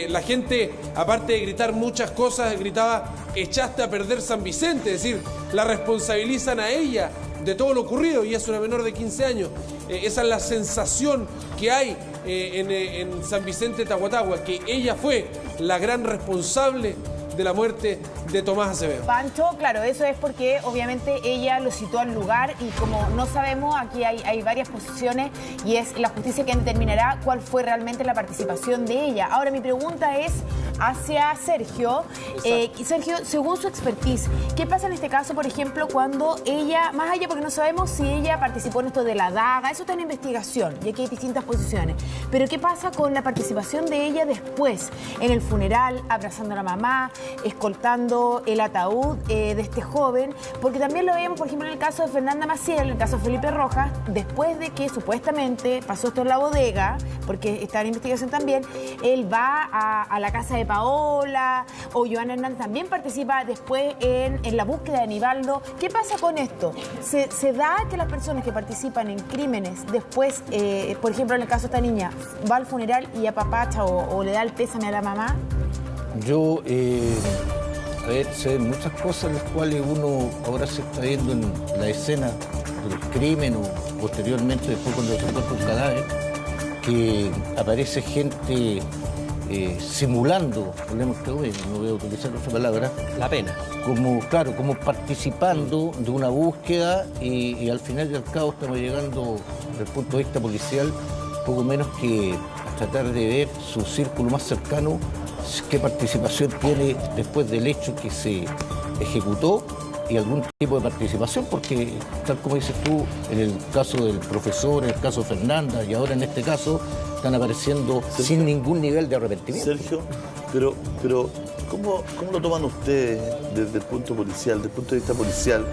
La gente, aparte de gritar muchas cosas, gritaba, echaste a perder San Vicente, es decir, la responsabilizan a ella de todo lo ocurrido, y es una menor de 15 años. Esa es la sensación que hay en San Vicente de Tahuatahua, que ella fue la gran responsable de la muerte de Tomás Acevedo. Pancho, claro, eso es porque obviamente ella lo citó al lugar y como no sabemos, aquí hay varias posiciones y es la justicia quien determinará cuál fue realmente la participación de ella. Ahora mi pregunta es hacia Sergio. Sergio, según su expertise, ¿qué pasa en este caso, por ejemplo, cuando ella, más allá porque no sabemos si ella participó en esto de la daga, eso está en investigación y aquí hay distintas posiciones, pero qué pasa con la participación de ella después, en el funeral, abrazando a la mamá, escoltando el ataúd de este joven, porque también lo vemos, por ejemplo, en el caso de Fernanda Maciel, en el caso de Felipe Rojas, después de que supuestamente pasó esto en la bodega, porque está en investigación también, él va a la casa de Paola, o Joana Hernández también participa después en la búsqueda de Aníbaldo. ¿Qué pasa con esto? ¿Se da que las personas que participan en crímenes después, por ejemplo, en el caso de esta niña, va al funeral y apapacha o le da el pésame a la mamá? Yo, a ver, sé muchas cosas en las cuales uno ahora se está viendo en la escena del crimen o posteriormente, después cuando se encuentra un cadáver, que aparece gente simulando, no voy a utilizar otra palabra, la pena. Como, claro, como participando de una búsqueda y al final y al cabo estamos llegando, desde el punto de vista policial, poco menos que a tratar de ver su círculo más cercano, qué participación tiene después del hecho que se ejecutó y algún tipo de participación, porque tal como dices tú, en el caso del profesor, en el caso de Fernanda y ahora en este caso, están apareciendo Sergio, sin ningún nivel de arrepentimiento. Sergio, pero ¿cómo lo toman ustedes desde el punto policial, desde el punto de vista policial,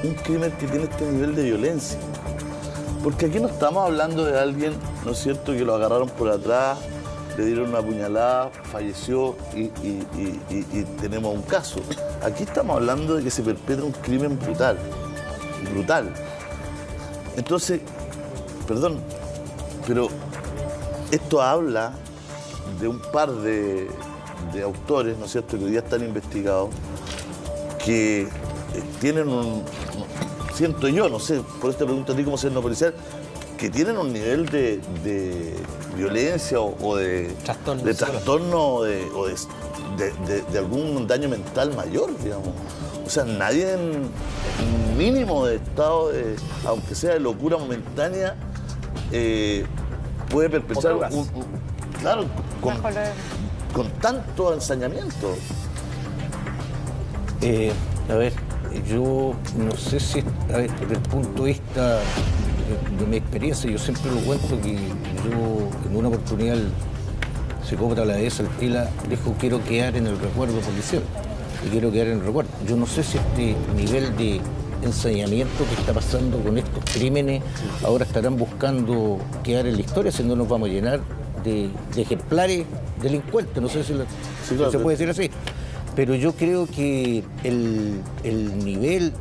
un crimen que tiene este nivel de violencia? Porque aquí no estamos hablando de alguien, ¿no es cierto?, que lo agarraron por atrás, le dieron una puñalada, falleció y tenemos un caso. Aquí estamos hablando de que se perpetra un crimen brutal. Entonces, perdón, pero esto habla de un par de autores, ¿no es cierto?, que hoy día están investigados, que tienen siento yo, no sé, por esta pregunta a ti como ser no policial, que tienen un nivel de violencia o de trastorno o de algún daño mental mayor, digamos. O sea, nadie en mínimo de estado, aunque sea de locura momentánea, puede perpetrar claro, con tanto ensañamiento. A ver, yo no sé si, a ver, desde el punto de vista de mi experiencia, yo siempre lo cuento que yo en una oportunidad el psicópata la dehesa, el Tila, dijo quiero quedar en el recuerdo policial y quiero quedar en el recuerdo. Yo no sé si este nivel de ensañamiento que está pasando con estos crímenes ahora estarán buscando quedar en la historia, si no nos vamos a llenar de ejemplares delincuentes, no sé si se puede decir así. Pero yo creo que el nivel,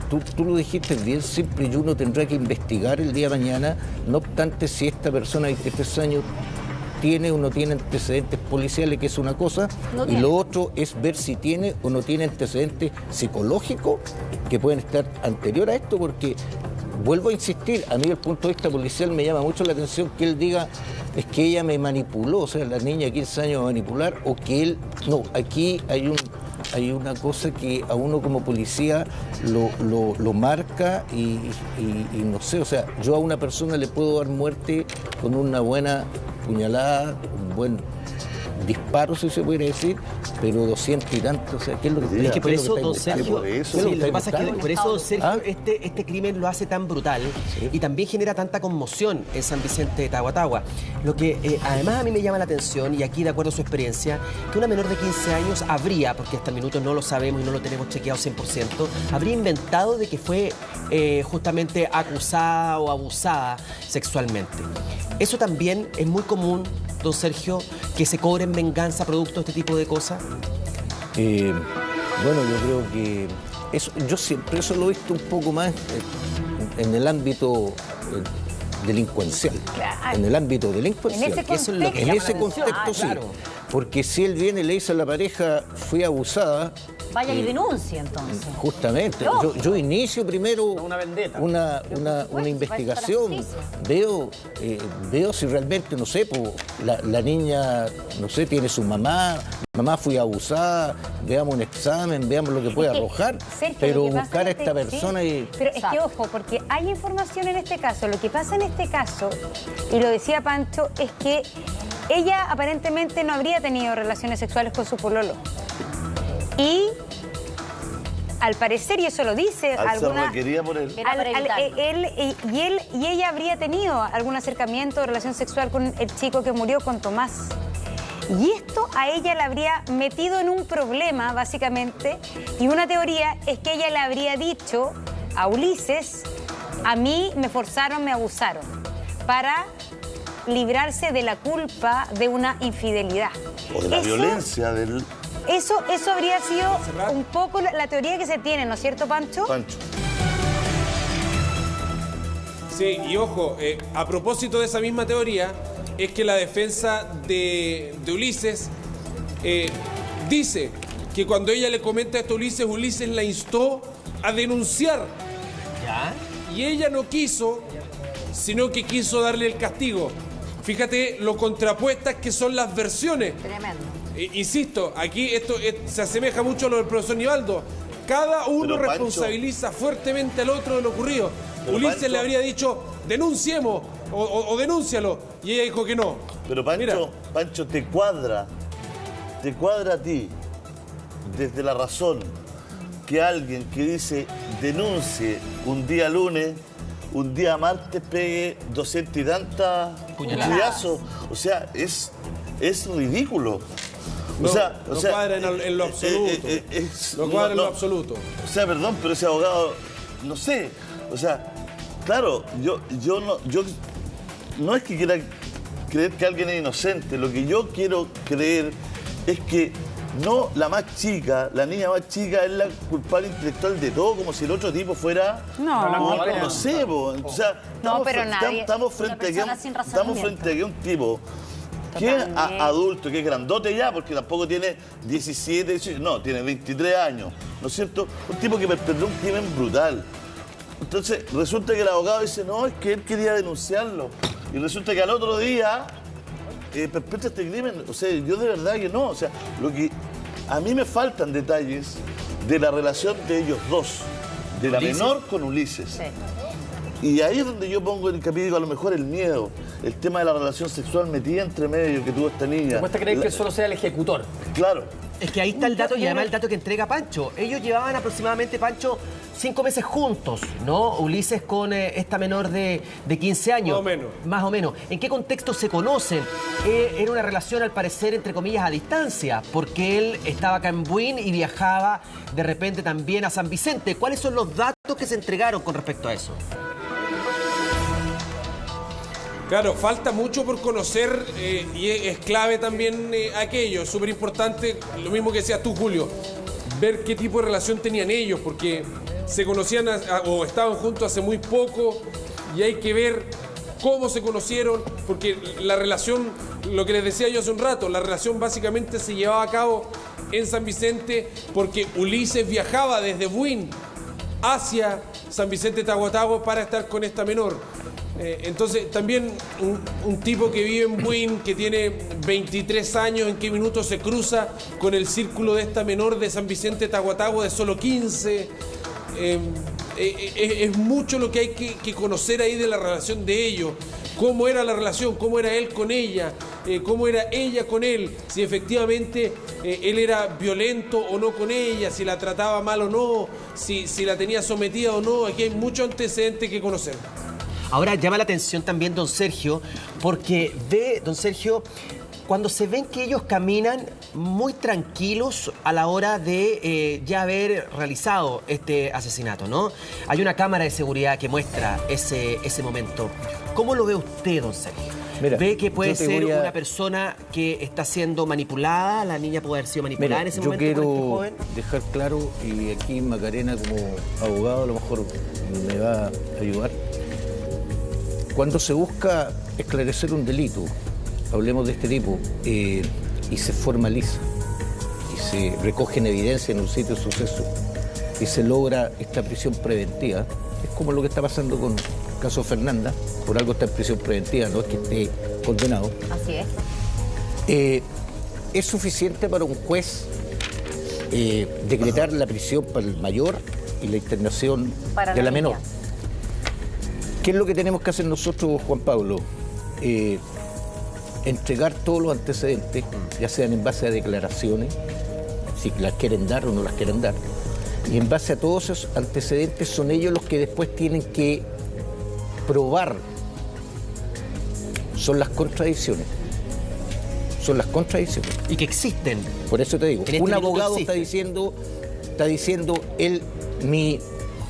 tú lo dijiste bien, siempre y uno tendrá que investigar el día de mañana, no obstante si esta persona de 23 años tiene o no tiene antecedentes policiales, que es una cosa, y lo otro es ver si tiene o no tiene antecedentes psicológicos que pueden estar anterior a esto, porque vuelvo a insistir, a mí desde el punto de vista policial me llama mucho la atención que él diga es que ella me manipuló, o sea, la niña de 15 años va a manipular, o que él... No, aquí hay una cosa que a uno como policía lo marca y no sé, o sea, yo a una persona le puedo dar muerte con una buena puñalada, un buen disparo, si se pudiera decir, pero 200 y tantos, o sea, ¿qué es lo que... Es que por eso, don Sergio, sí, lo que pasa es que por eso, Sergio, este crimen lo hace tan brutal y también genera tanta conmoción en San Vicente de Tahuatahua. Lo que además a mí me llama la atención, y aquí de acuerdo a su experiencia, que una menor de 15 años habría, porque hasta el minuto no lo sabemos y no lo tenemos chequeado 100%, habría inventado de que fue justamente acusada o abusada sexualmente. Eso también es muy común, don Sergio, que se cobren venganza producto de este tipo de cosas. Bueno, yo creo que yo siempre eso lo he visto un poco más en el ámbito delincuencial. Claro. En el ámbito delincuencial. En ese contexto, sí. Claro. Porque si él viene y le dice a la pareja, fui abusada... Vaya y denuncie, entonces. Justamente. Yo inicio primero una vendetta. Una investigación. Veo si realmente, no sé, la niña, no sé, tiene su mamá fui abusada, veamos un examen, veamos lo que puede arrojar, Sergio, pero buscar a esta persona sí, y... Pero es que, ojo, porque hay información en este caso. Lo que pasa en este caso, y lo decía Pancho, es que ella aparentemente no habría tenido relaciones sexuales con su pololo. Y al parecer, y eso lo dice, se requería por él. Y ella habría tenido algún acercamiento o relación sexual con el chico que murió, con Tomás. Y esto a ella la habría metido en un problema, básicamente, y una teoría es que ella le habría dicho a Ulises, a mí me forzaron, me abusaron, para librarse de la culpa de una infidelidad. O de la violencia del... Eso habría sido un poco la teoría que se tiene, ¿no es cierto, Pancho? Pancho. Sí, y ojo, a propósito de esa misma teoría, es que la defensa de Ulises dice que cuando ella le comenta esto a Ulises, Ulises la instó a denunciar. ¿Ya? Y ella no quiso, sino que quiso darle el castigo. Fíjate lo contrapuestas que son las versiones. Tremendo. Insisto, aquí esto se asemeja mucho a lo del profesor Nivaldo. Cada uno Pero, responsabiliza fuertemente al otro de lo ocurrido. Pero, Ulises Pancho, le habría dicho, denunciemos o denúncialo. Y ella dijo que no. Pero Pancho, te cuadra a ti, desde la razón, que alguien que dice denuncie un día lunes, un día martes pegue 200 y tantas puñalazos. O sea, es ridículo. No cuadra en lo absoluto. No cuadra en lo absoluto. O sea, perdón, pero ese abogado, no sé. O sea, claro, yo no es que quiera creer que alguien es inocente. Lo que yo quiero creer es que no la más chica, la niña más chica es la culpable intelectual de todo, como si el otro tipo fuera... No sé, o sea, estamos frente a un tipo que es adulto, que es grandote ya, porque tampoco tiene 17, 18, no, tiene 23 años, ¿no es cierto? Un tipo que perpetró un crimen brutal. Entonces, resulta que el abogado dice, no, es que él quería denunciarlo. Y resulta que al otro día perpetra este crimen. O sea, yo de verdad que no. O sea, lo que a mí me faltan detalles de la relación de ellos dos, de la menor con Ulises. Sí. Y ahí es donde yo pongo el capítulo, a lo mejor el miedo, el tema de la relación sexual metida entre medio que tuvo esta niña. ¿Te cuesta creer que él solo sea el ejecutor? Claro. Es que ahí está el dato y además el dato que entrega Pancho. Ellos llevaban aproximadamente, Pancho, 5 meses juntos, ¿no? Ulises con esta menor de 15 años. Más o menos. Más o menos. ¿En qué contexto se conocen? Era una relación, al parecer, entre comillas, a distancia, porque él estaba acá en Buin y viajaba de repente también a San Vicente. ¿Cuáles son los datos que se entregaron con respecto a eso? Claro, falta mucho por conocer y es clave también aquello, súper importante, lo mismo que decías tú, Julio, ver qué tipo de relación tenían ellos, porque se conocían o estaban juntos hace muy poco y hay que ver cómo se conocieron, porque la relación, lo que les decía yo hace un rato, la relación básicamente se llevaba a cabo en San Vicente porque Ulises viajaba desde Buin hacia San Vicente Tahuatahua para estar con esta menor. Entonces, también un tipo que vive en Buin, que tiene 23 años, ¿en qué minuto se cruza con el círculo de esta menor de San Vicente Tahuatahua de solo 15? Es mucho lo que hay que conocer ahí de la relación de ellos. Cómo era la relación, cómo era él con ella, cómo era ella con él, si efectivamente él era violento o no con ella, si la trataba mal o no, si la tenía sometida o no. Aquí hay mucho antecedente que conocer. Ahora llama la atención también don Sergio, porque don Sergio, cuando se ven que ellos caminan muy tranquilos a la hora de ya haber realizado este asesinato, ¿no? Hay una cámara de seguridad que muestra ese momento. ¿Cómo lo ve usted, don Sergio? Mira, ¿Ve que puede ser una persona que está siendo manipulada? ¿La niña puede haber sido manipulada en ese momento por este joven? Yo quiero dejar claro, y aquí Macarena como abogado a lo mejor me va a ayudar. Cuando se busca esclarecer un delito, hablemos de este tipo, y se formaliza y se recogen evidencia en un sitio de suceso y se logra esta prisión preventiva, es como lo que está pasando con el caso Fernanda, por algo está en prisión preventiva, no es que esté condenado. Así es. Es suficiente para un juez decretar la prisión para el mayor y la internación para de la niña. menor. ¿Qué es lo que tenemos que hacer nosotros, Juan Pablo? Entregar todos los antecedentes, ya sean en base a declaraciones, si las quieren dar o no las quieren dar. Y en base a todos esos antecedentes son ellos los que después tienen que probar. Son las contradicciones. Son las contradicciones. Y que existen. Por eso te digo, En un este abogado minuto está diciendo,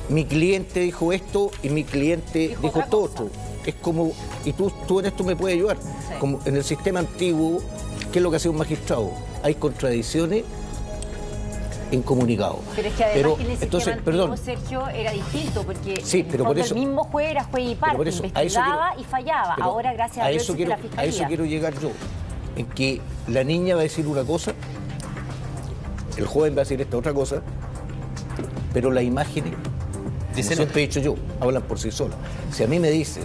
mi cliente dijo esto y mi cliente dijo esto otro. Es como, y tú en esto me puedes ayudar. Sí. Como en el sistema antiguo, ¿qué es lo que hacía un magistrado? Hay contradicciones en comunicado. Pero es que además que en el sistema antiguo, Sergio, era distinto, porque sí, pero por eso, el mismo juez era juez y parte, eso, investigaba y fallaba. Ahora, gracias a Dios, existe la fiscalía. A eso quiero llegar yo, en que la niña va a decir una cosa, el joven va a decir esta otra cosa, pero las imágenes, como siempre he dicho yo, hablan por sí solas. Si a mí me dicen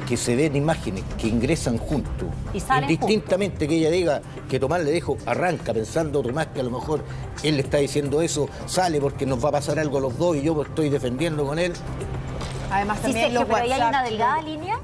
que se ven imágenes que ingresan juntos, indistintamente que ella diga que Tomás le dijo arranca, pensando Tomás que a lo mejor él le está diciendo eso, sale porque nos va a pasar algo a los dos y yo me estoy defendiendo con él. Además sí, también Sergio, pero ahí hay WhatsApp, una delgada línea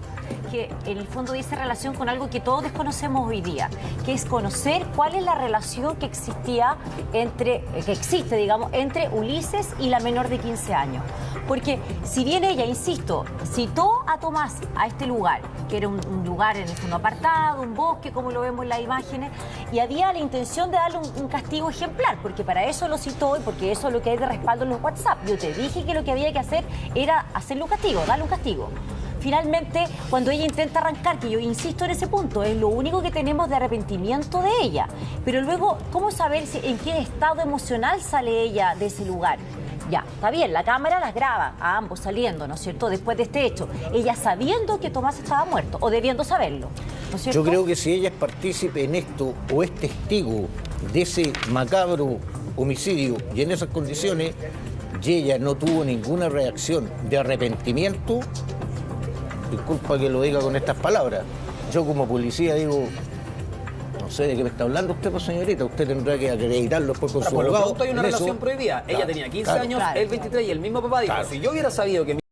que en el fondo dice relación con algo que todos desconocemos hoy día, que es conocer cuál es la relación que existe, digamos, entre Ulises y la menor de 15 años. Porque si bien ella, insisto, citó a Tomás a este lugar, que era un lugar en el fondo apartado, un bosque, como lo vemos en las imágenes, y había la intención de darle un castigo ejemplar, porque para eso lo citó y porque eso es lo que hay de respaldo en los WhatsApp. Yo te dije que lo que había que hacer era hacerle un castigo, darle un castigo. Finalmente, cuando ella intenta arrancar, que yo insisto en ese punto, es lo único que tenemos de arrepentimiento de ella. Pero luego, ¿cómo saber en qué estado emocional sale ella de ese lugar? Ya, está bien, la cámara las graba a ambos saliendo, ¿no es cierto?, después de este hecho. Ella sabiendo que Tomás estaba muerto, o debiendo saberlo, ¿no es cierto? Yo creo que si ella es partícipe en esto, o es testigo de ese macabro homicidio, y en esas condiciones, y ella no tuvo ninguna reacción de arrepentimiento, disculpa que lo diga con estas palabras, yo como policía digo, no sé de qué me está hablando usted, pues señorita, usted tendrá que acreditarlo después con su abogado. Por lo pronto hay una relación prohibida. Ella tenía 15 años, él 23 y el mismo papá dijo, si yo hubiera sabido que